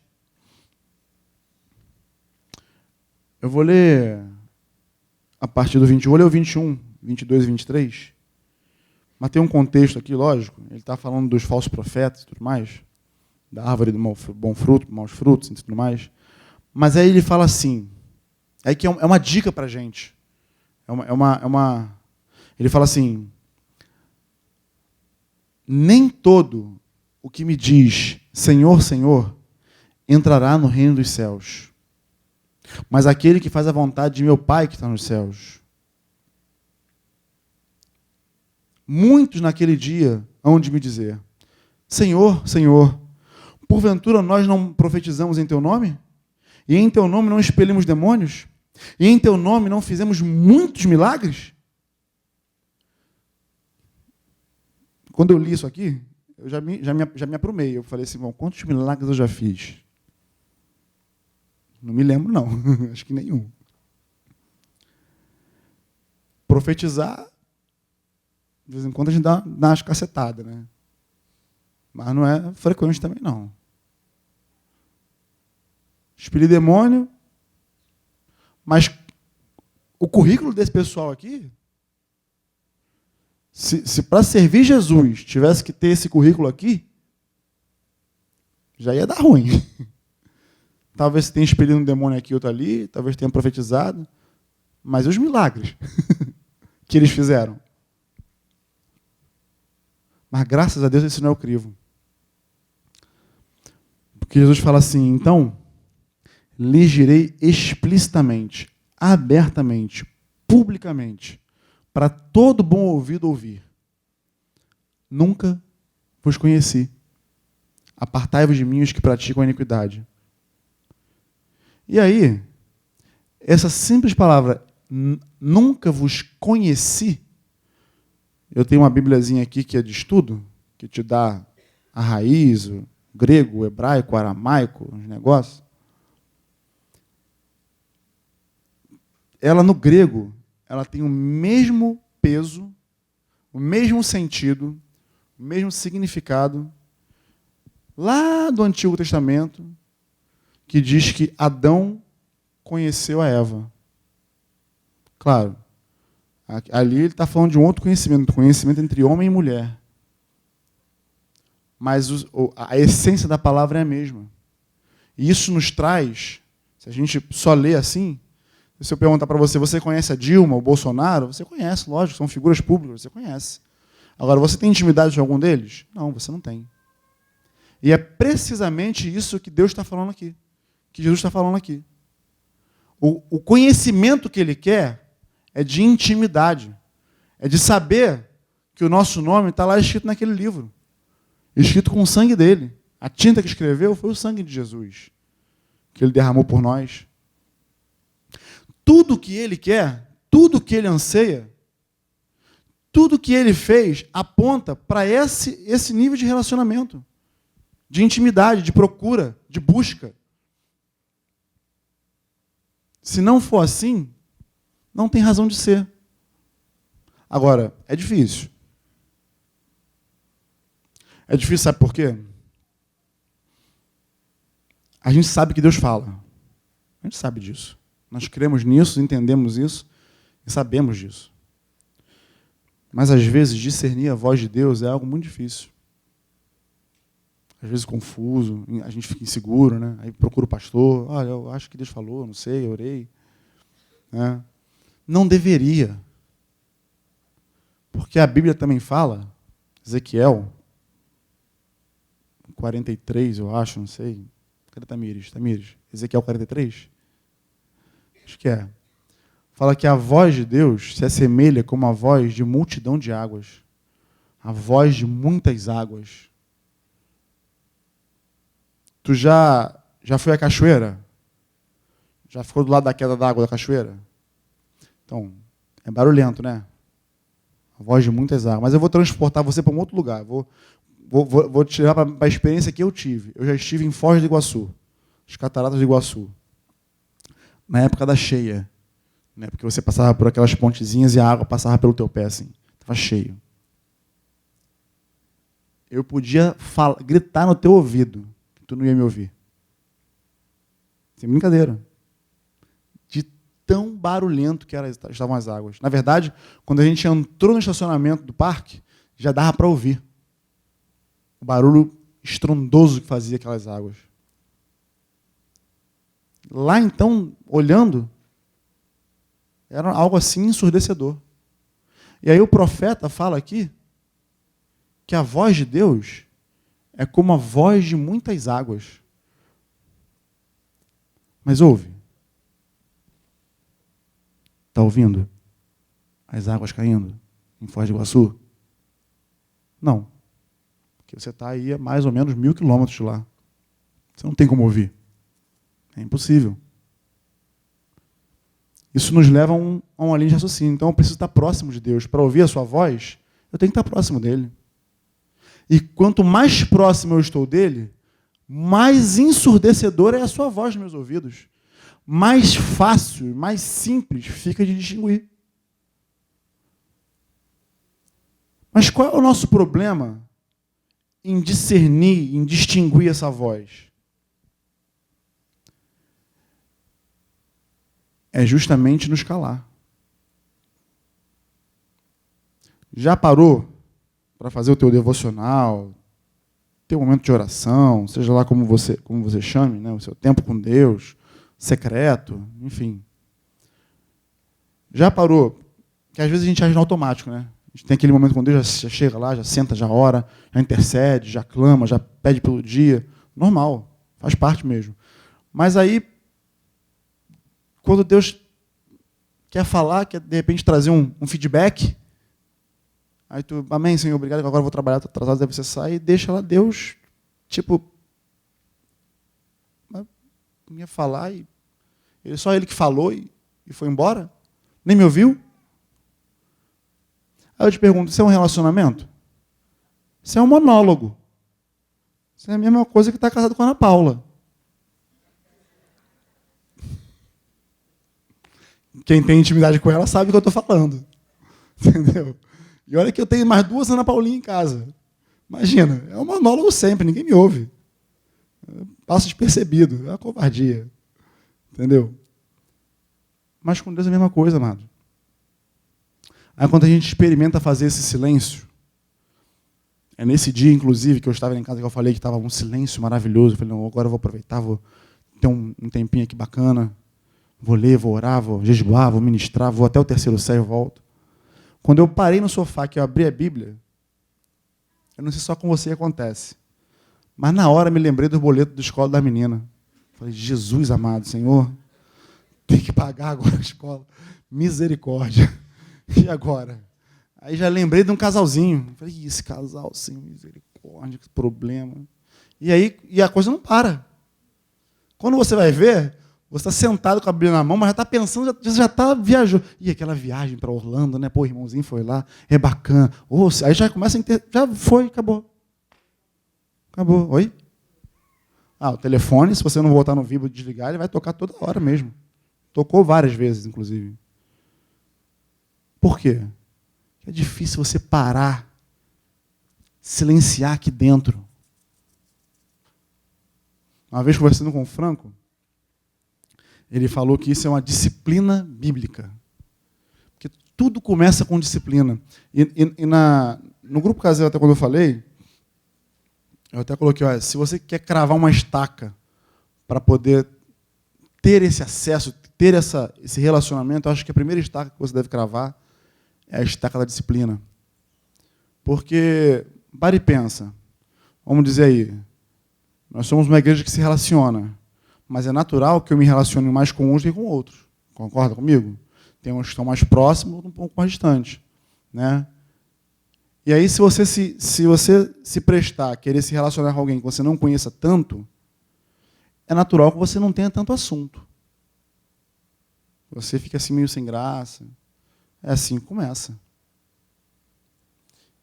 Eu vou ler a partir do 21. Vou ler o 21, 22 e 23. Mas tem um contexto aqui, lógico. Ele está falando dos falsos profetas e tudo mais. Da árvore do bom fruto, maus frutos e tudo mais. Mas aí ele fala assim. Aí que é uma dica para a gente. Ele fala assim: nem todo o que me diz Senhor, Senhor, entrará no reino dos céus, mas aquele que faz a vontade de meu Pai que está nos céus. Muitos naquele dia hão de me dizer: Senhor, Senhor, porventura nós não profetizamos em teu nome? E em teu nome não expelimos demônios? E em teu nome não fizemos muitos milagres? Quando eu li isso aqui, eu já me aprumei. Eu falei assim, bom, quantos milagres eu já fiz? Não me lembro, não. Acho que nenhum. Profetizar, de vez em quando a gente dá umas cacetadas, né? Mas não é frequente também, não. Expelir demônio. Mas o currículo desse pessoal aqui, se para servir Jesus tivesse que ter esse currículo aqui, já ia dar ruim. Talvez tenha expelido um demônio aqui, outro ali, talvez tenha profetizado, mas e os milagres que eles fizeram? Mas graças a Deus esse não é o crivo. Porque Jesus fala assim, então, lhes direi explicitamente, abertamente, publicamente, para todo bom ouvido ouvir. nunca vos conheci. Apartai-vos de mim os que praticam a iniquidade. E aí, essa simples palavra, nunca vos conheci, eu tenho uma bíbliazinha aqui que é de estudo, que te dá a raiz, o grego, o hebraico, o aramaico, os negócios. Ela, no grego, ela tem o mesmo peso, o mesmo sentido, o mesmo significado, lá do Antigo Testamento, que diz que Adão conheceu a Eva. Claro, ali ele está falando de um outro conhecimento entre homem e mulher. Mas a essência da palavra é a mesma. E isso nos traz, se a gente só lê assim, se eu perguntar para você, você conhece a Dilma, o Bolsonaro? Você conhece, lógico, são figuras públicas, você conhece. Agora, você tem intimidade de algum deles? Não, você não tem. E é precisamente isso que Deus está falando aqui, que Jesus está falando aqui. O conhecimento que ele quer é de intimidade, é de saber que o nosso nome está lá escrito naquele livro, escrito com o sangue dele. A tinta que escreveu foi o sangue de Jesus, que ele derramou por nós. Tudo que ele quer, tudo que ele anseia, tudo que ele fez aponta para esse nível de relacionamento, de intimidade, de procura, de busca. Se não for assim, não tem razão de ser. Agora, é difícil. É difícil, sabe por quê? A gente sabe que Deus fala. A gente sabe disso. Nós cremos nisso, entendemos isso e sabemos disso. Mas, às vezes, discernir a voz de Deus é algo muito difícil. Às vezes confuso, a gente fica inseguro, né? Aí procura o pastor, olha, eu acho que Deus falou, não sei, eu orei. Né? Não deveria. Porque a Bíblia também fala, Ezequiel 43, eu acho, não sei. Cadê Tamires? Tamires, Ezequiel 43? Acho que é. Fala que a voz de Deus se assemelha como a voz de multidão de águas. A voz de muitas águas. Tu já foi à cachoeira? Já ficou do lado da queda d'água da cachoeira? Então, é barulhento, né? A voz de muitas águas. Mas eu vou transportar você para um outro lugar. Vou te levar para a experiência que eu tive. Eu já estive em Foz do Iguaçu, as Cataratas do Iguaçu, na época da cheia. Né? Porque você passava por aquelas pontezinhas e a água passava pelo teu pé, assim. Estava cheio. Eu podia gritar no teu ouvido, que tu não ia me ouvir. Sem brincadeira. De tão barulhento que estavam as águas. Na verdade, quando a gente entrou no estacionamento do parque, já dava para ouvir o barulho estrondoso que fazia aquelas águas. Lá, então, olhando, era algo assim ensurdecedor. E aí o profeta fala aqui que a voz de Deus é como a voz de muitas águas. Mas ouve. Está ouvindo as águas caindo em Foz do Iguaçu? Não. Porque você está aí a mais ou menos 1.000 quilômetros de lá. Você não tem como ouvir. É impossível. Isso nos leva a uma linha de raciocínio. Então eu preciso estar próximo de Deus. Para ouvir a sua voz, eu tenho que estar próximo dele. E quanto mais próximo eu estou dele, mais ensurdecedora é a sua voz nos meus ouvidos. Mais fácil, mais simples fica de distinguir. Mas qual é o nosso problema em discernir, em distinguir essa voz? É justamente nos calar. Já parou para fazer o teu devocional, teu momento de oração, seja lá como você chame, né, o seu tempo com Deus, secreto, enfim. Já parou? Que às vezes a gente age no automático, né? A gente tem aquele momento com Deus, já chega lá, já senta, já ora, já intercede, já clama, já pede pelo dia. Normal, faz parte mesmo. Mas aí, quando Deus quer falar, quer de repente trazer um feedback, Aí tu, amém, Senhor, obrigado, agora eu vou trabalhar, estou atrasado, deve você sai e deixa lá Deus, tipo, ia falar e só ele que falou e foi embora? Nem me ouviu? Aí eu te pergunto, isso é um relacionamento? Isso é um monólogo. Isso é a mesma coisa que estar casado com a Ana Paula. Quem tem intimidade com ela sabe o que eu estou falando. Entendeu? E olha que eu tenho mais 2 Ana Paulinha em casa. Imagina, é um monólogo sempre, ninguém me ouve. Passo despercebido, é uma covardia. Entendeu? Mas com Deus é a mesma coisa, amado. Aí quando a gente experimenta fazer esse silêncio, é nesse dia, inclusive, que eu estava em casa, que eu falei que estava um silêncio maravilhoso. Eu falei, não, agora eu vou aproveitar, vou ter um tempinho aqui bacana. Vou ler, vou orar, vou jejuar, vou ministrar, vou até o 3º céu e volto. Quando eu parei no sofá, que eu abri a Bíblia, eu não sei se só com você acontece, mas na hora me lembrei do boleto da escola da menina. Falei, Jesus amado, Senhor, tem que pagar agora a escola. Misericórdia. E agora? Aí já lembrei de um casalzinho. Falei, esse casal, sim, misericórdia, que problema. E aí a coisa não para. Quando você vai ver, você está sentado com a Bíblia na mão, mas já está pensando, já está viajando. E aquela viagem para Orlando, né? Pô, o irmãozinho foi lá, é bacana. Aí já começa a já foi, acabou. Acabou. Oi? O telefone, se você não voltar no vibro e desligar, ele vai tocar toda hora mesmo. Tocou várias vezes, inclusive. Por quê? É difícil você parar, silenciar aqui dentro. Uma vez conversando com o Franco, ele falou que isso é uma disciplina bíblica. Porque tudo começa com disciplina. No grupo casal, até quando eu falei, eu até coloquei, olha, se você quer cravar uma estaca para poder ter esse acesso, ter esse relacionamento, eu acho que a primeira estaca que você deve cravar é a estaca da disciplina. Porque, para e pensa, vamos dizer aí, nós somos uma igreja que se relaciona, mas é natural que eu me relacione mais com uns do que com outros. Concorda comigo? Tem uns que estão mais próximos, um pouco mais distantes. Né? E aí, se você se prestar a querer se relacionar com alguém que você não conheça tanto, é natural que você não tenha tanto assunto. Você fica assim meio sem graça. É assim que começa.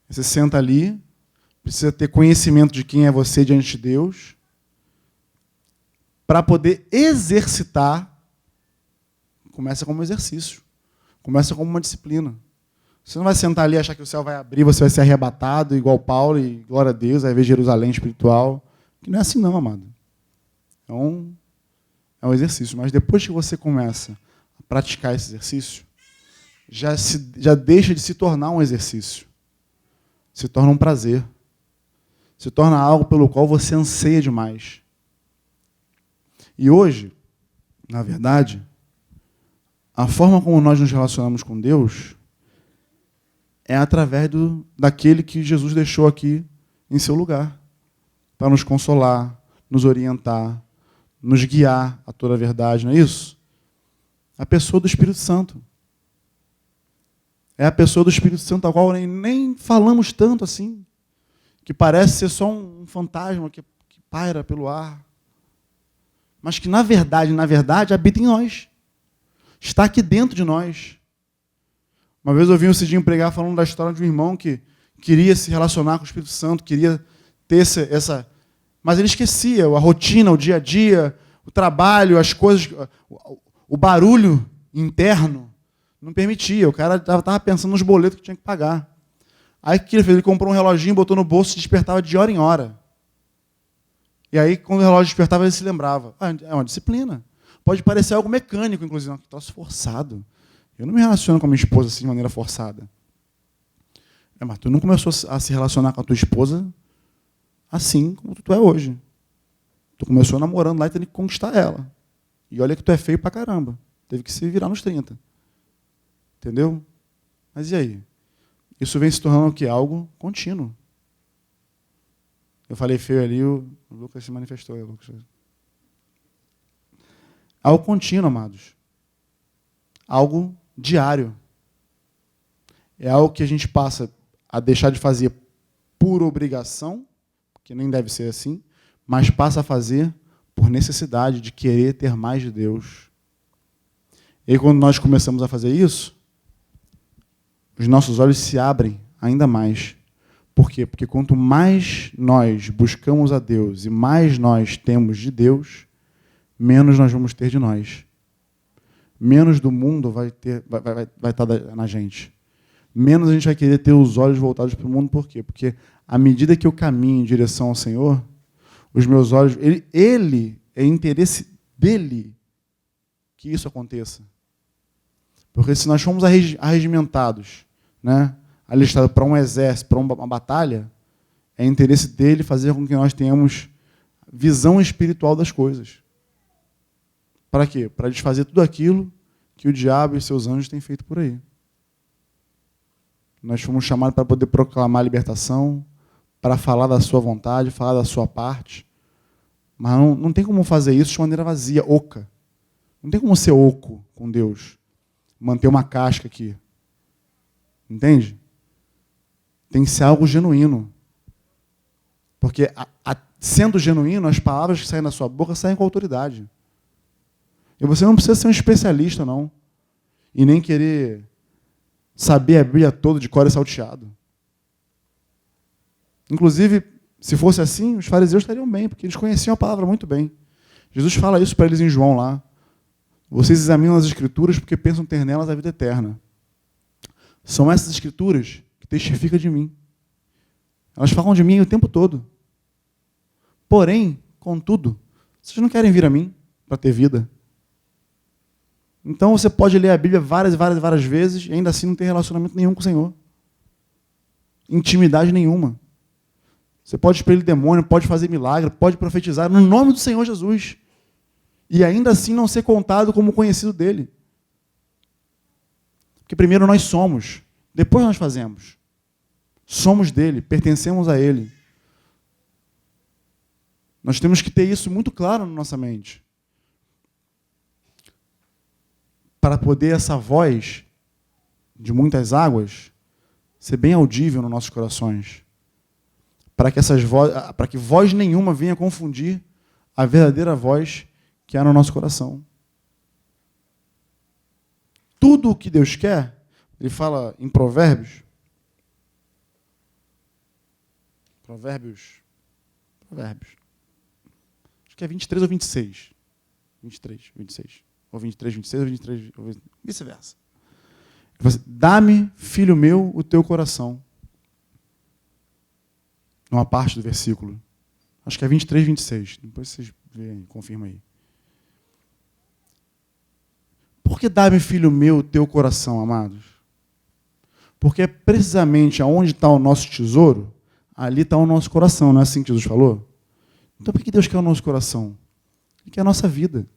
Você senta ali, precisa ter conhecimento de quem é você diante de Deus, para poder exercitar. Começa como um exercício. Começa como uma disciplina. Você não vai sentar ali e achar que o céu vai abrir, você vai ser arrebatado, igual Paulo, e glória a Deus, vai ver Jerusalém espiritual. Que não é assim não, amado. É um exercício. Mas depois que você começa a praticar esse exercício, já deixa de se tornar um exercício. Se torna um prazer. Se torna algo pelo qual você anseia demais. E hoje, na verdade, a forma como nós nos relacionamos com Deus é através daquele que Jesus deixou aqui em seu lugar, para nos consolar, nos orientar, nos guiar a toda a verdade, não é isso? A pessoa do Espírito Santo. É a pessoa do Espírito Santo, a qual nem falamos tanto assim, que parece ser só um fantasma que paira pelo ar, mas que, na verdade, habita em nós. Está aqui dentro de nós. Uma vez eu ouvi um Cidinho pregar falando da história de um irmão que queria se relacionar com o Espírito Santo, queria ter essa... Mas ele esquecia a rotina, o dia a dia, o trabalho, as coisas, o barulho interno. Não permitia. O cara estava pensando nos boletos que tinha que pagar. Aí o que ele fez? Ele comprou um reloginho, botou no bolso e despertava de hora em hora. E aí, quando o relógio despertava, ele se lembrava. É uma disciplina. Pode parecer algo mecânico, inclusive. Que troço forçado. Eu não me relaciono com a minha esposa assim, de maneira forçada. Mas tu não começou a se relacionar com a tua esposa assim como tu é hoje. Tu começou namorando lá e tendo que conquistar ela. E olha que tu é feio pra caramba. Teve que se virar nos 30. Entendeu? Mas e aí? Isso vem se tornando o quê? Algo contínuo. Eu falei feio ali, o Lucas se manifestou. Algo contínuo, amados. Algo diário. É algo que a gente passa a deixar de fazer por obrigação, que nem deve ser assim, mas passa a fazer por necessidade de querer ter mais de Deus. E aí, quando nós começamos a fazer isso, os nossos olhos se abrem ainda mais. Por quê? Porque quanto mais nós buscamos a Deus e mais nós temos de Deus, menos nós vamos ter de nós. Menos do mundo vai estar na gente. Menos a gente vai querer ter os olhos voltados para o mundo. Por quê? Porque à medida que eu caminho em direção ao Senhor, os meus olhos, ele é interesse dele que isso aconteça. Porque se nós formos arregimentados, né, alistados para um exército, para uma batalha, é interesse dele fazer com que nós tenhamos visão espiritual das coisas. Para quê? Para desfazer tudo aquilo que o diabo e seus anjos têm feito por aí. Nós fomos chamados para poder proclamar a libertação, para falar da sua vontade, falar da sua parte. Mas não tem como fazer isso de maneira vazia, oca. Não tem como ser oco com Deus. Manter uma casca aqui. Entende? Tem que ser algo genuíno. Porque, sendo genuíno, as palavras que saem da sua boca saem com autoridade. E você não precisa ser um especialista, não. E nem querer saber a Bíblia toda de cor e salteado. Inclusive, se fosse assim, os fariseus estariam bem, porque eles conheciam a palavra muito bem. Jesus fala isso para eles em João lá. Vocês examinam as Escrituras porque pensam ter nelas a vida eterna. São essas Escrituras que testificam de mim. Elas falam de mim o tempo todo. Porém, contudo, vocês não querem vir a mim para ter vida. Então você pode ler a Bíblia várias vezes e ainda assim não ter relacionamento nenhum com o Senhor. Intimidade nenhuma. Você pode expelir demônio, pode fazer milagre, pode profetizar no nome do Senhor Jesus. E ainda assim não ser contado como conhecido dele. Porque primeiro nós somos, depois nós fazemos. Somos dele, pertencemos a ele. Nós temos que ter isso muito claro na nossa mente. Para poder essa voz de muitas águas ser bem audível nos nossos corações. Para que voz nenhuma venha confundir a verdadeira voz que há no nosso coração. Tudo o que Deus quer, ele fala em Provérbios. Provérbios. Acho que é 23 ou 26. 23, 26. Ou 23, 26, ou 23, ou vice-versa. Dá-me, filho meu, o teu coração. Numa parte do versículo. Acho que é 23, 26. Depois vocês veem, confirma aí. Por que dá-me, filho meu, o teu coração, amados? Porque é precisamente aonde está o nosso tesouro, ali está o nosso coração. Não é assim que Jesus falou? Então por que Deus quer o nosso coração? Ele quer a nossa vida.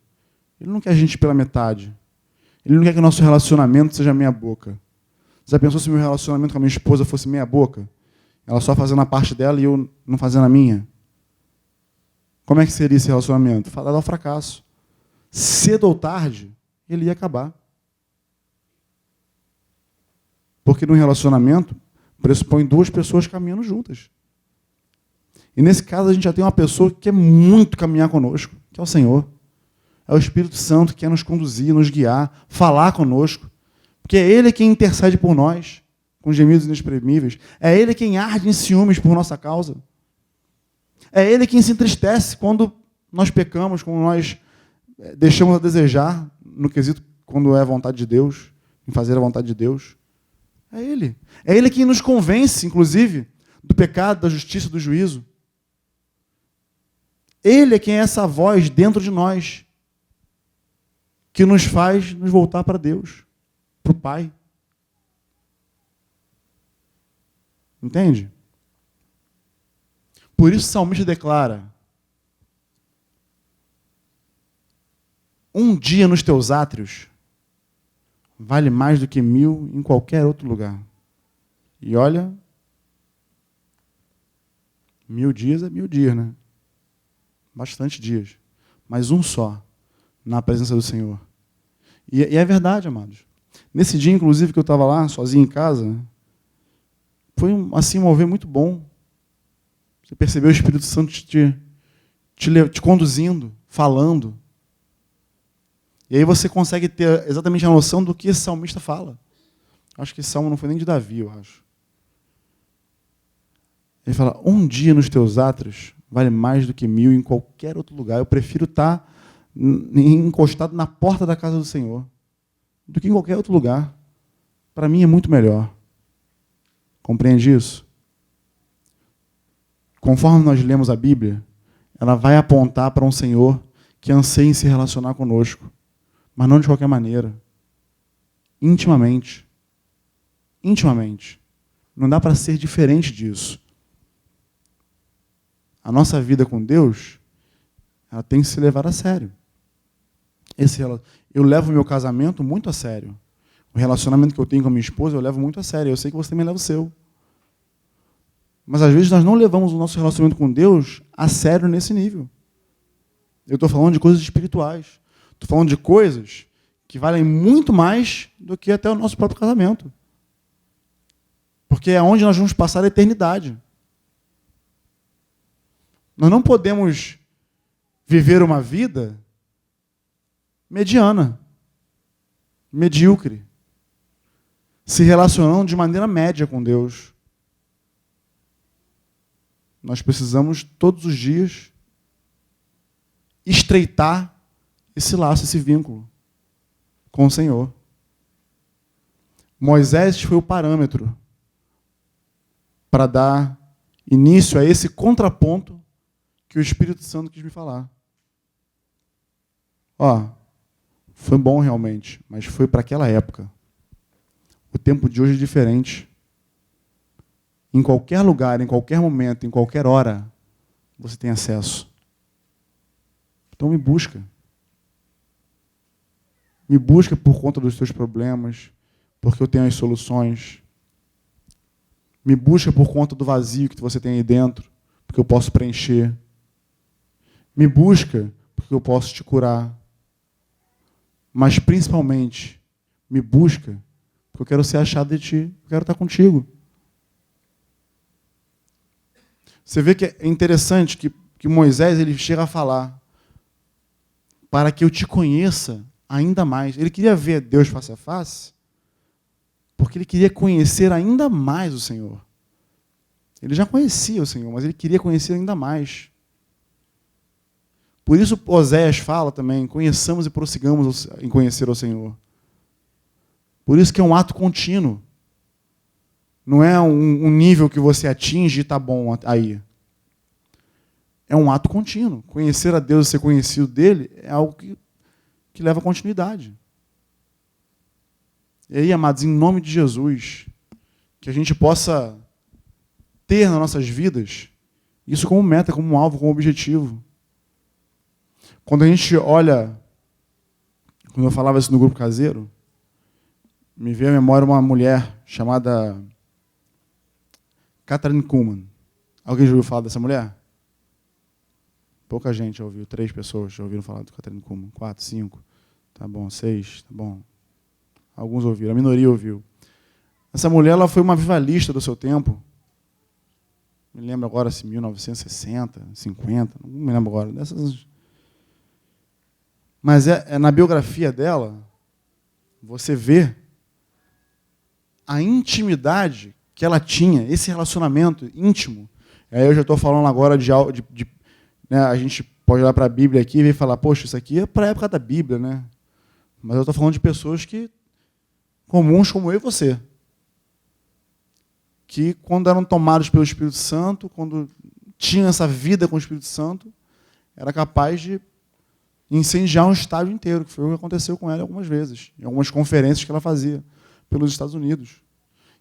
Ele não quer a gente pela metade. Ele não quer que o nosso relacionamento seja meia boca. Você já pensou se meu relacionamento com a minha esposa fosse meia boca? Ela só fazendo a parte dela e eu não fazendo a minha? Como é que seria esse relacionamento? Fadado ao fracasso. Cedo ou tarde, ele ia acabar. Porque no relacionamento pressupõe duas pessoas caminhando juntas. E nesse caso a gente já tem uma pessoa que quer muito caminhar conosco, que é o Senhor. É o Espírito Santo que quer nos conduzir, nos guiar, falar conosco. Porque é Ele quem intercede por nós, com gemidos inexprimíveis. É Ele quem arde em ciúmes por nossa causa. É Ele quem se entristece quando nós pecamos, quando nós deixamos a desejar, no quesito quando é a vontade de Deus, em fazer a vontade de Deus. É Ele. É Ele quem nos convence, inclusive, do pecado, da justiça, do juízo. Ele é quem é essa voz dentro de nós, que nos faz nos voltar para Deus, para o Pai. Entende? Por isso o salmista declara: um dia nos teus átrios vale mais do que 1000 em qualquer outro lugar. E olha, 1000 dias é 1000 dias, né? Bastante dias. Mas um só, na presença do Senhor. E é verdade, amados. Nesse dia, inclusive, que eu estava lá, sozinho em casa, Foi assim, um mover muito bom. Você percebeu o Espírito Santo te conduzindo, falando. E aí você consegue ter exatamente a noção do que esse salmista fala. Acho que esse salmo não foi nem de Davi, eu acho. Ele fala, um dia nos teus átrios vale mais do que 1000 em qualquer outro lugar. Eu prefiro estar encostado na porta da casa do Senhor do que em qualquer outro lugar. Para mim é muito melhor. Compreende isso? Conforme nós lemos a Bíblia, ela vai apontar para um Senhor que anseia em se relacionar conosco, mas não de qualquer maneira. Intimamente. Intimamente. Não dá para ser diferente disso. A nossa vida com Deus, ela tem que se levar a sério. Eu levo o meu casamento muito a sério. O relacionamento que eu tenho com a minha esposa, eu levo muito a sério. Eu sei que você também leva o seu. Mas às vezes nós não levamos o nosso relacionamento com Deus a sério nesse nível. Eu estou falando de coisas espirituais. Estou falando de coisas que valem muito mais do que até o nosso próprio casamento. Porque é onde nós vamos passar a eternidade. Nós não podemos viver uma vida mediana, medíocre, se relacionando de maneira média com Deus. Nós precisamos, todos os dias, estreitar esse laço, esse vínculo com o Senhor. Moisés foi o parâmetro para dar início a esse contraponto que o Espírito Santo quis me falar. Foi bom realmente, mas foi para aquela época. O tempo de hoje é diferente. Em qualquer lugar, em qualquer momento, em qualquer hora, você tem acesso. Então me busca. Me busca por conta dos seus problemas, porque eu tenho as soluções. Me busca por conta do vazio que você tem aí dentro, porque eu posso preencher. Me busca porque eu posso te curar. Mas, principalmente, me busca porque eu quero ser achado de ti, eu quero estar contigo. Você vê que é interessante que Moisés ele chega a falar para que eu te conheça ainda mais. Ele queria ver Deus face a face porque ele queria conhecer ainda mais o Senhor. Ele já conhecia o Senhor, mas ele queria conhecer ainda mais. Por isso Oséias fala também, conheçamos e prossigamos em conhecer o Senhor. Por isso que é um ato contínuo. Não é um nível que você atinge e está bom aí. É um ato contínuo. Conhecer a Deus e ser conhecido dele é algo que leva a continuidade. E aí, amados, em nome de Jesus, que a gente possa ter nas nossas vidas isso como meta, como alvo, como objetivo. Quando a gente olha, quando eu falava isso no grupo caseiro, me veio à memória uma mulher chamada Kathryn Kuhlman. Alguém já ouviu falar dessa mulher? Pouca gente já ouviu, 3 pessoas já ouviram falar de Kathryn Kuhlman. 4, 5, tá bom, 6, tá bom. Alguns ouviram, a minoria ouviu. Essa mulher ela foi uma avivalista do seu tempo. Me lembro agora se 1960, 50, não me lembro agora. Mas na biografia dela, você vê a intimidade que ela tinha, esse relacionamento íntimo. Aí eu já estou falando agora né, a gente pode olhar para a Bíblia aqui e falar, poxa, isso aqui é para a época da Bíblia, né? Mas eu estou falando de pessoas comuns como eu e você, que quando eram tomados pelo Espírito Santo, quando tinham essa vida com o Espírito Santo, era capaz de incendiar um estádio inteiro, que foi o que aconteceu com ela algumas vezes, em algumas conferências que ela fazia pelos Estados Unidos.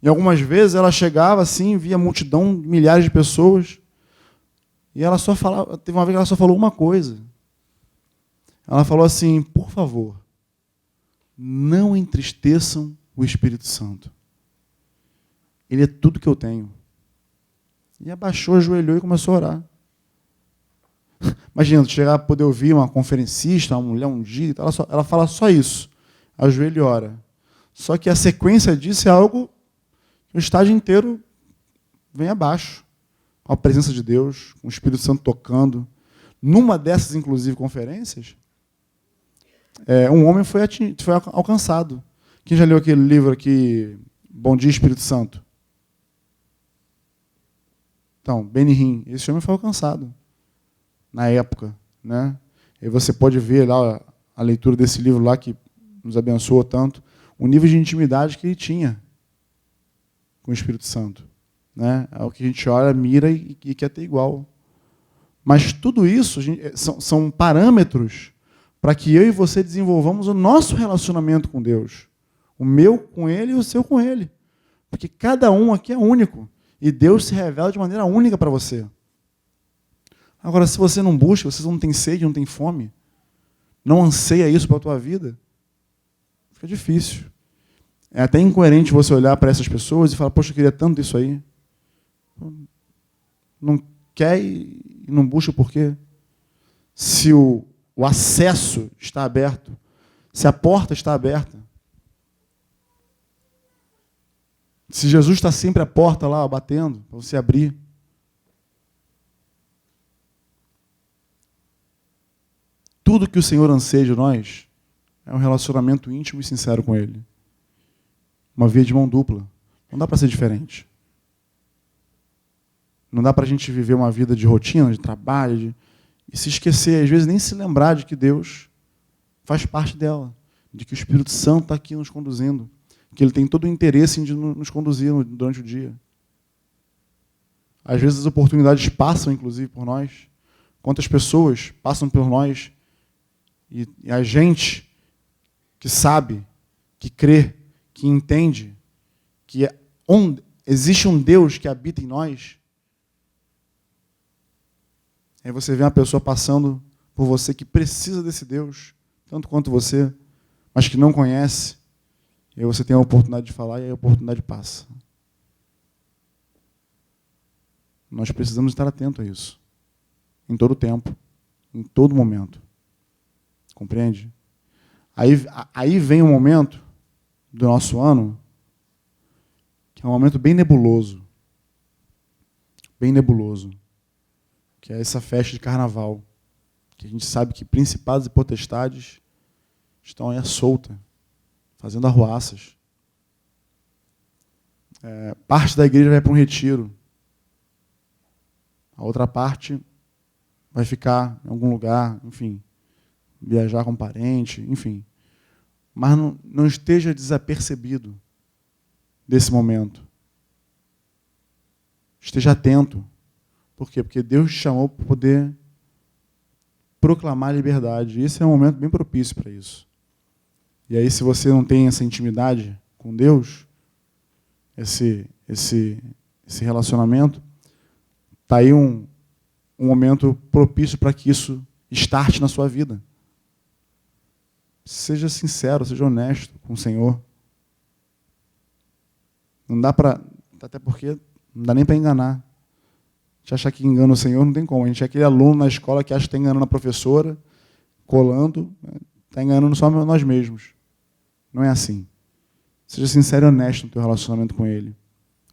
E algumas vezes ela chegava assim, via multidão, milhares de pessoas, e ela só falava, teve uma vez que ela só falou uma coisa. Ela falou assim, por favor, não entristeçam o Espírito Santo. Ele é tudo que eu tenho. E abaixou, ajoelhou e começou a orar. Imagina, chegar a poder ouvir uma conferencista, uma mulher ungida, ela fala só isso. Ajoelha e ora. Só que a sequência disso é algo que o estádio inteiro vem abaixo, com a presença de Deus, com o Espírito Santo tocando. Numa dessas, inclusive, conferências, um homem foi alcançado. Quem já leu aquele livro aqui, Bom Dia, Espírito Santo? Então, Benihim, esse homem foi alcançado na época, né? E você pode ver lá a leitura desse livro lá que nos abençoou tanto, o nível de intimidade que ele tinha com o Espírito Santo, né? É o que a gente olha, mira e quer ter igual. Mas tudo isso são parâmetros para que eu e você desenvolvamos o nosso relacionamento com Deus. O meu com Ele e o seu com Ele. Porque cada um aqui é único. E Deus se revela de maneira única para você. Agora, se você não busca, você não tem sede, não tem fome, não anseia isso para a tua vida, fica difícil. É até incoerente você olhar para essas pessoas e falar, poxa, eu queria tanto isso aí. Não quer e não busca por quê? Se o acesso está aberto, se a porta está aberta, se Jesus está sempre à porta lá, batendo, para você abrir. Tudo que o Senhor anseia de nós é um relacionamento íntimo e sincero com Ele. Uma via de mão dupla. Não dá para ser diferente. Não dá para a gente viver uma vida de rotina, de trabalho, e se esquecer, às vezes nem se lembrar de que Deus faz parte dela, de que o Espírito Santo está aqui nos conduzindo, que Ele tem todo o interesse em nos conduzir durante o dia. Às vezes as oportunidades passam, inclusive, por nós. Quantas pessoas passam por nós e a gente que sabe, que crê, que entende que existe um Deus que habita em nós. Aí você vê uma pessoa passando por você que precisa desse Deus, tanto quanto você, mas que não conhece. E aí você tem a oportunidade de falar e aí a oportunidade passa. Nós precisamos estar atentos a isso. Em todo tempo. Em todo momento. Compreende? Aí vem um momento do nosso ano que é um momento bem nebuloso. Bem nebuloso. Que é essa festa de carnaval. Que a gente sabe que principados e potestades estão aí à solta, fazendo arruaças. Parte da igreja vai para um retiro. A outra parte vai ficar em algum lugar, enfim, viajar com um parente, enfim. Mas não esteja desapercebido desse momento. Esteja atento. Por quê? Porque Deus te chamou para poder proclamar a liberdade. E esse é um momento bem propício para isso. E aí, se você não tem essa intimidade com Deus, esse relacionamento, está aí um momento propício para que isso starte na sua vida. Seja sincero, seja honesto com o Senhor. Não dá para... Até porque não dá nem para enganar. A gente achar que engana o Senhor, não tem como. A gente é aquele aluno na escola que acha que está enganando a professora, colando, está enganando só nós mesmos. Não é assim. Seja sincero e honesto no teu relacionamento com Ele.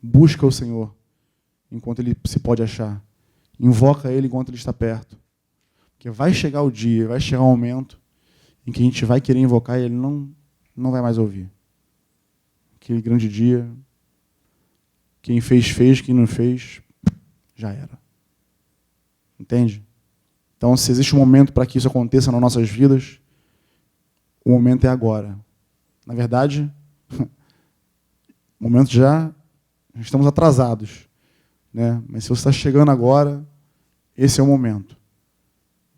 Busca o Senhor enquanto Ele se pode achar. Invoca Ele enquanto Ele está perto. Porque vai chegar o dia, vai chegar o momento em que a gente vai querer invocar e Ele não vai mais ouvir. Aquele grande dia, quem fez, fez, quem não fez, já era. Entende? Então, se existe um momento para que isso aconteça nas nossas vidas, o momento é agora. Na verdade, o momento já estamos atrasados, né? Mas se você está chegando agora, esse é o momento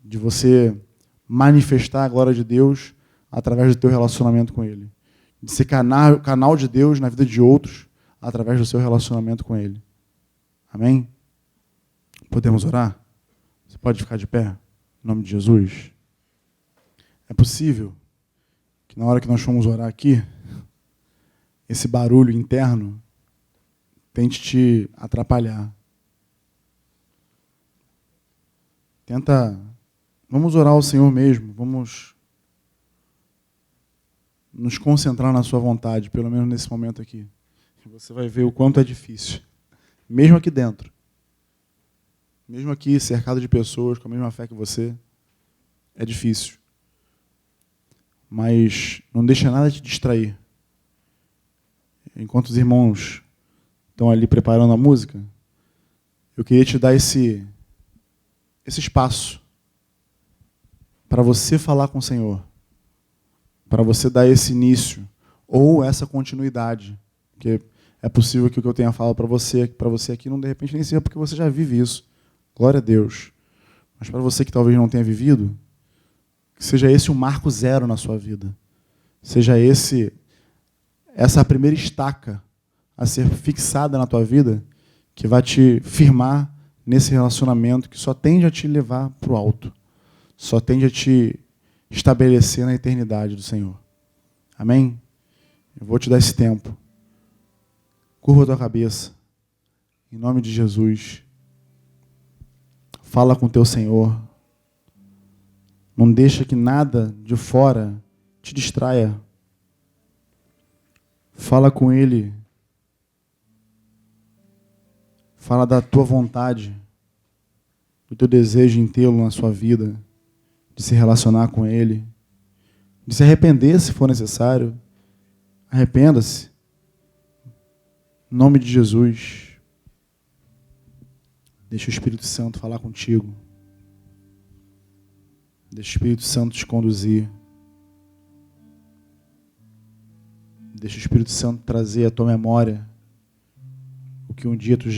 de você manifestar a glória de Deus através do teu relacionamento com Ele. De ser canal de Deus na vida de outros através do seu relacionamento com Ele. Amém? Podemos orar? Você pode ficar de pé? Em nome de Jesus. É possível que na hora que nós formos orar aqui, esse barulho interno tente te atrapalhar. Vamos orar ao Senhor mesmo, vamos nos concentrar na sua vontade, pelo menos nesse momento aqui. Você vai ver o quanto é difícil mesmo aqui dentro, mesmo aqui cercado de pessoas com a mesma fé que você, é difícil. Mas não deixa nada te distrair. Enquanto os irmãos estão ali preparando a música, eu queria te dar esse espaço para você falar com o Senhor, para você dar esse início ou essa continuidade, porque é possível que o que eu tenha falado para você aqui não de repente nem seja porque você já vive isso. Glória a Deus. Mas para você que talvez não tenha vivido, que seja esse um marco zero na sua vida. Seja essa primeira estaca a ser fixada na tua vida, que vai te firmar nesse relacionamento que só tende a te levar para o alto. Só tende a te estabelecer na eternidade do Senhor. Amém? Eu vou te dar esse tempo. Curva a tua cabeça. Em nome de Jesus. Fala com o teu Senhor. Não deixa que nada de fora te distraia. Fala com Ele. Fala da tua vontade, do teu desejo em tê-lo na sua vida, de se relacionar com Ele, de se arrepender se for necessário. Arrependa-se. Em nome de Jesus. Deixa o Espírito Santo falar contigo. Deixa o Espírito Santo te conduzir. Deixa o Espírito Santo trazer à tua memória o que um dia tu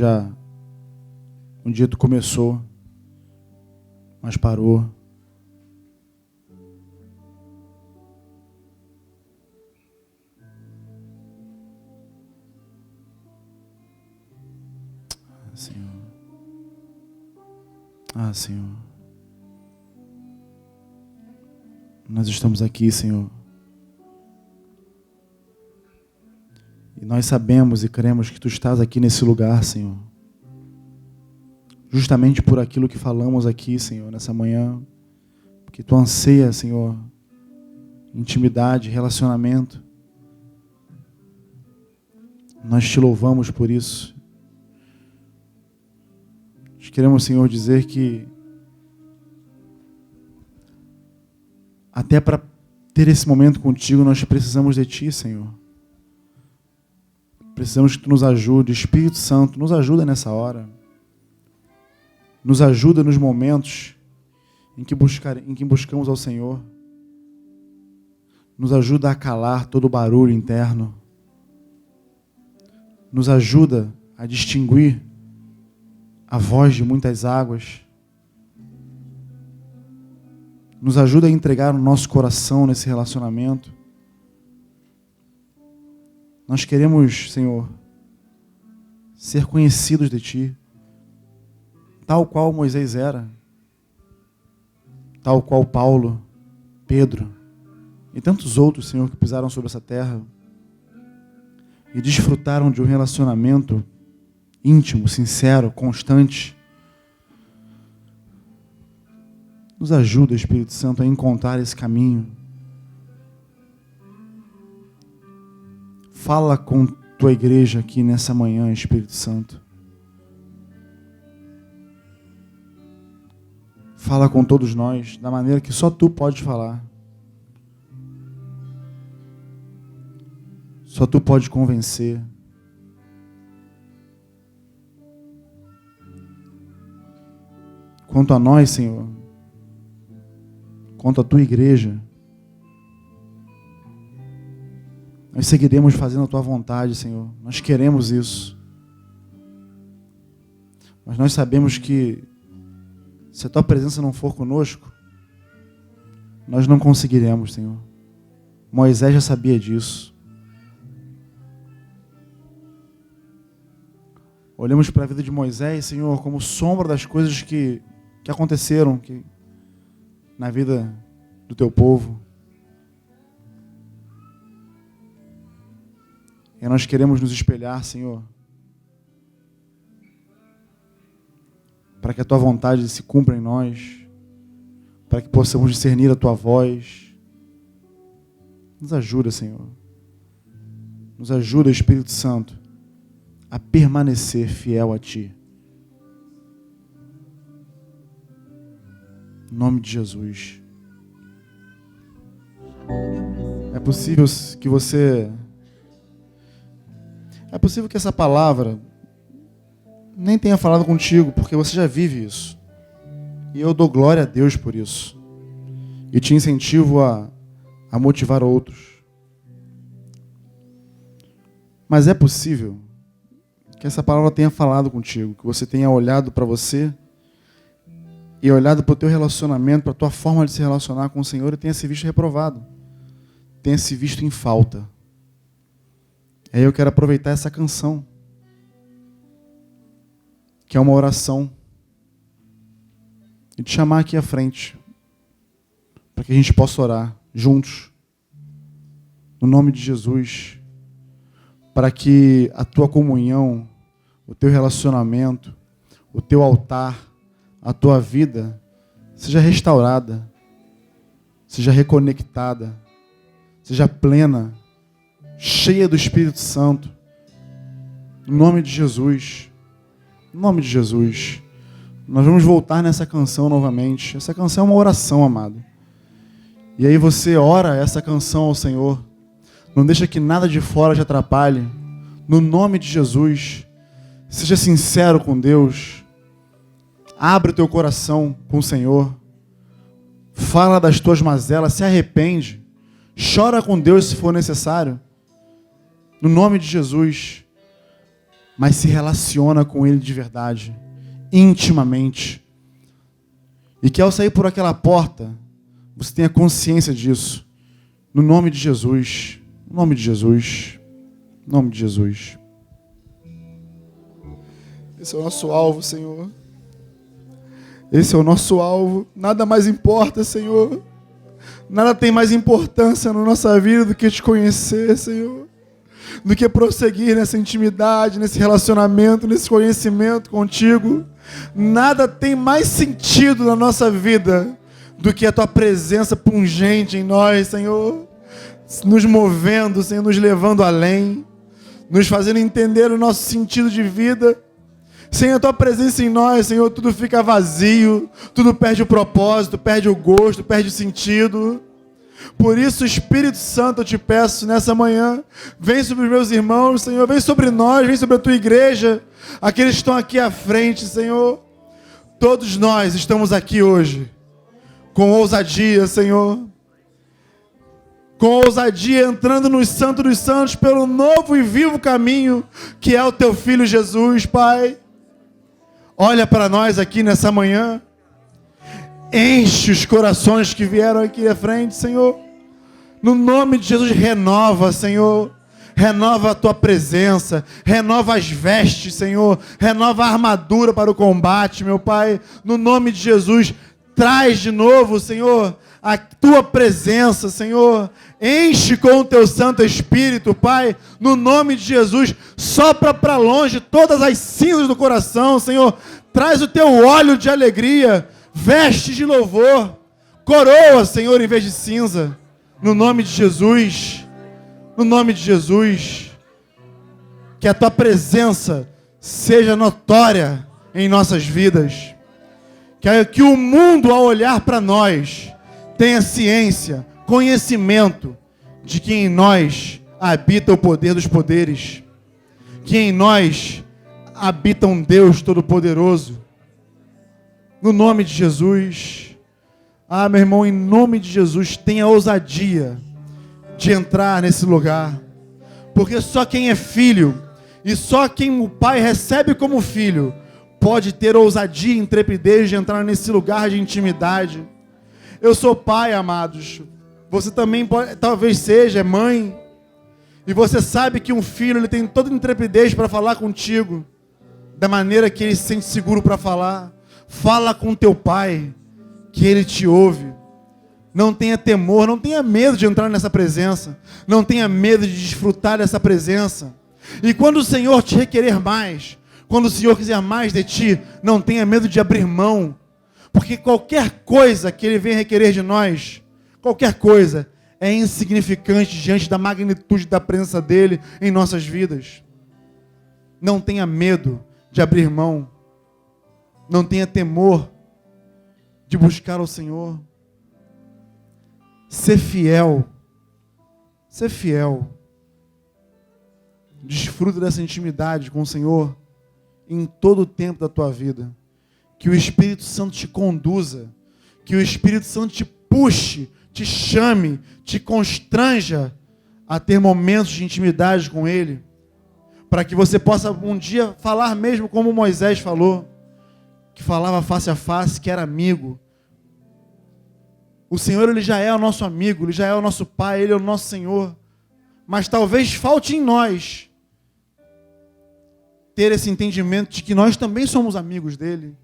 começou, mas parou. Senhor. Ah, Senhor. Nós estamos aqui, Senhor. E nós sabemos e cremos que Tu estás aqui nesse lugar, Senhor. Justamente por aquilo que falamos aqui, Senhor, nessa manhã. Porque Tu anseia, Senhor, intimidade, relacionamento. Nós Te louvamos por isso. Nós queremos, Senhor, dizer que até para ter esse momento contigo, nós precisamos de Ti, Senhor. Precisamos que Tu nos ajude. Espírito Santo, nos ajuda nessa hora. Nos ajuda nos momentos em que buscamos ao Senhor. Nos ajuda a calar todo o barulho interno. Nos ajuda a distinguir a voz de muitas águas. Nos ajuda a entregar o nosso coração nesse relacionamento. Nós queremos, Senhor, ser conhecidos de Ti, tal qual Moisés era, tal qual Paulo, Pedro e tantos outros, Senhor, que pisaram sobre essa terra e desfrutaram de um relacionamento íntimo, sincero, constante. Nos ajuda, Espírito Santo, a encontrar esse caminho. Fala com Tua igreja aqui nessa manhã, Espírito Santo. Fala com todos nós da maneira que só Tu pode falar. Só Tu pode convencer. Quanto a nós, Senhor, quanto a Tua igreja, nós seguiremos fazendo a Tua vontade, Senhor. Nós queremos isso. Mas nós sabemos que se a Tua presença não for conosco, nós não conseguiremos, Senhor. Moisés já sabia disso. Olhamos para a vida de Moisés, Senhor, como sombra das coisas que aconteceram na vida do Teu povo. E nós queremos nos espelhar, Senhor, para que a Tua vontade se cumpra em nós, para que possamos discernir a Tua voz. Nos ajuda, Senhor. Nos ajuda, Espírito Santo, a permanecer fiel a Ti. Em nome de Jesus. É possível que essa palavra nem tenha falado contigo, porque você já vive isso. E eu dou glória a Deus por isso. E te incentivo a motivar outros. Mas é possível que essa palavra tenha falado contigo, que você tenha olhado para você e olhado para o teu relacionamento, para a tua forma de se relacionar com o Senhor e tenha se visto reprovado, tenha se visto em falta. Aí eu quero aproveitar essa canção, que é uma oração, e te chamar aqui à frente, para que a gente possa orar juntos, no nome de Jesus, para que a tua comunhão, o teu relacionamento, o teu altar, a tua vida seja restaurada, seja reconectada, seja plena, cheia do Espírito Santo, em nome de Jesus. Em nome de Jesus. Nós vamos voltar nessa canção novamente. Essa canção é uma oração, amado. E aí você ora essa canção ao Senhor. Não deixa que nada de fora te atrapalhe. No nome de Jesus. Seja sincero com Deus. Abre o teu coração com o Senhor. Fala das tuas mazelas. Se arrepende. Chora com Deus se for necessário. No nome de Jesus. Mas se relaciona com Ele de verdade. Intimamente. E que ao sair por aquela porta, você tenha consciência disso. No nome de Jesus. No nome de Jesus. No nome de Jesus. Esse é o nosso alvo, Senhor. Esse é o nosso alvo. Nada mais importa, Senhor. Nada tem mais importância na nossa vida do que te conhecer, Senhor. Do que prosseguir nessa intimidade, nesse relacionamento, nesse conhecimento contigo. Nada tem mais sentido na nossa vida do que a tua presença pungente em nós, Senhor. Nos movendo, Senhor, nos levando além. Nos fazendo entender o nosso sentido de vida. Sem a tua presença em nós, Senhor, tudo fica vazio. Tudo perde o propósito, perde o gosto, perde o sentido. Por isso, Espírito Santo, eu te peço nessa manhã, vem sobre os meus irmãos, Senhor, vem sobre nós, vem sobre a tua igreja, aqueles que estão aqui à frente, Senhor. Todos nós estamos aqui hoje, com ousadia, Senhor, com ousadia, entrando no Santo dos Santos, pelo novo e vivo caminho, que é o teu Filho Jesus, Pai. Olha para nós aqui nessa manhã. Enche os corações que vieram aqui à frente, Senhor. No nome de Jesus, renova, Senhor. Renova a tua presença. Renova as vestes, Senhor. Renova a armadura para o combate, meu Pai. No nome de Jesus, traz de novo, Senhor, a tua presença, Senhor. Enche com o teu Santo Espírito, Pai. No nome de Jesus, sopra para longe todas as cinzas do coração, Senhor. Traz o teu óleo de alegria. Veste de louvor, coroa, Senhor, em vez de cinza, no nome de Jesus, no nome de Jesus, que a tua presença seja notória em nossas vidas, que o mundo, ao olhar para nós, tenha ciência, conhecimento de que em nós habita o poder dos poderes, que em nós habita um Deus Todo-Poderoso. No nome de Jesus. Ah, meu irmão, em nome de Jesus, tenha ousadia de entrar nesse lugar. Porque só quem é filho e só quem o Pai recebe como filho pode ter ousadia e intrepidez de entrar nesse lugar de intimidade. Eu sou pai, amados. Você também pode, talvez seja mãe. E você sabe que um filho ele tem toda a intrepidez para falar contigo, da maneira que ele se sente seguro para falar. Fala com teu pai, que ele te ouve. Não tenha temor, não tenha medo de entrar nessa presença. Não tenha medo de desfrutar dessa presença. E quando o Senhor te requerer mais, quando o Senhor quiser mais de ti, não tenha medo de abrir mão. Porque qualquer coisa que Ele venha requerer de nós, qualquer coisa, é insignificante diante da magnitude da presença dEle em nossas vidas. Não tenha medo de abrir mão. Não tenha temor de buscar o Senhor. Ser fiel. Ser fiel. Desfruta dessa intimidade com o Senhor em todo o tempo da tua vida. Que o Espírito Santo te conduza. Que o Espírito Santo te puxe, te chame, te constranja a ter momentos de intimidade com Ele. Para que você possa um dia falar mesmo como Moisés falou. Que falava face a face, que era amigo. O Senhor, Ele já é o nosso amigo, Ele já é o nosso Pai, Ele é o nosso Senhor. Mas talvez falte em nós ter esse entendimento de que nós também somos amigos dEle.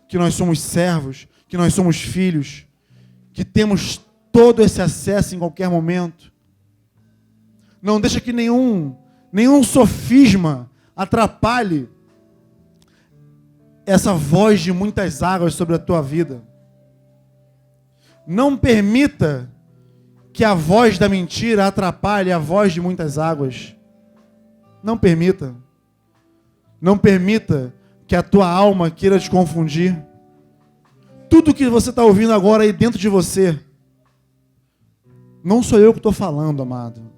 Que nós somos servos, que nós somos filhos, que temos todo esse acesso em qualquer momento. Não deixa que nenhum sofisma atrapalhe essa voz de muitas águas sobre a tua vida. Não permita que a voz da mentira atrapalhe a voz de muitas águas. Não permita. Não permita que a tua alma queira te confundir. Tudo que você está ouvindo agora aí dentro de você, não sou eu que estou falando, amado.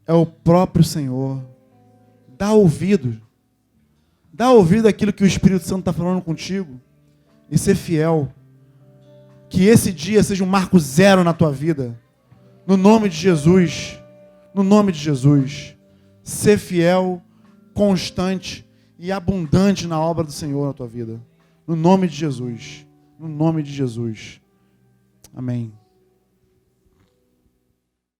É o próprio Senhor. Dá ouvido. Dá ouvido àquilo que o Espírito Santo está falando contigo. E ser fiel. Que esse dia seja um marco zero na tua vida. No nome de Jesus. No nome de Jesus. Ser fiel, constante e abundante na obra do Senhor na tua vida. No nome de Jesus. No nome de Jesus. Amém.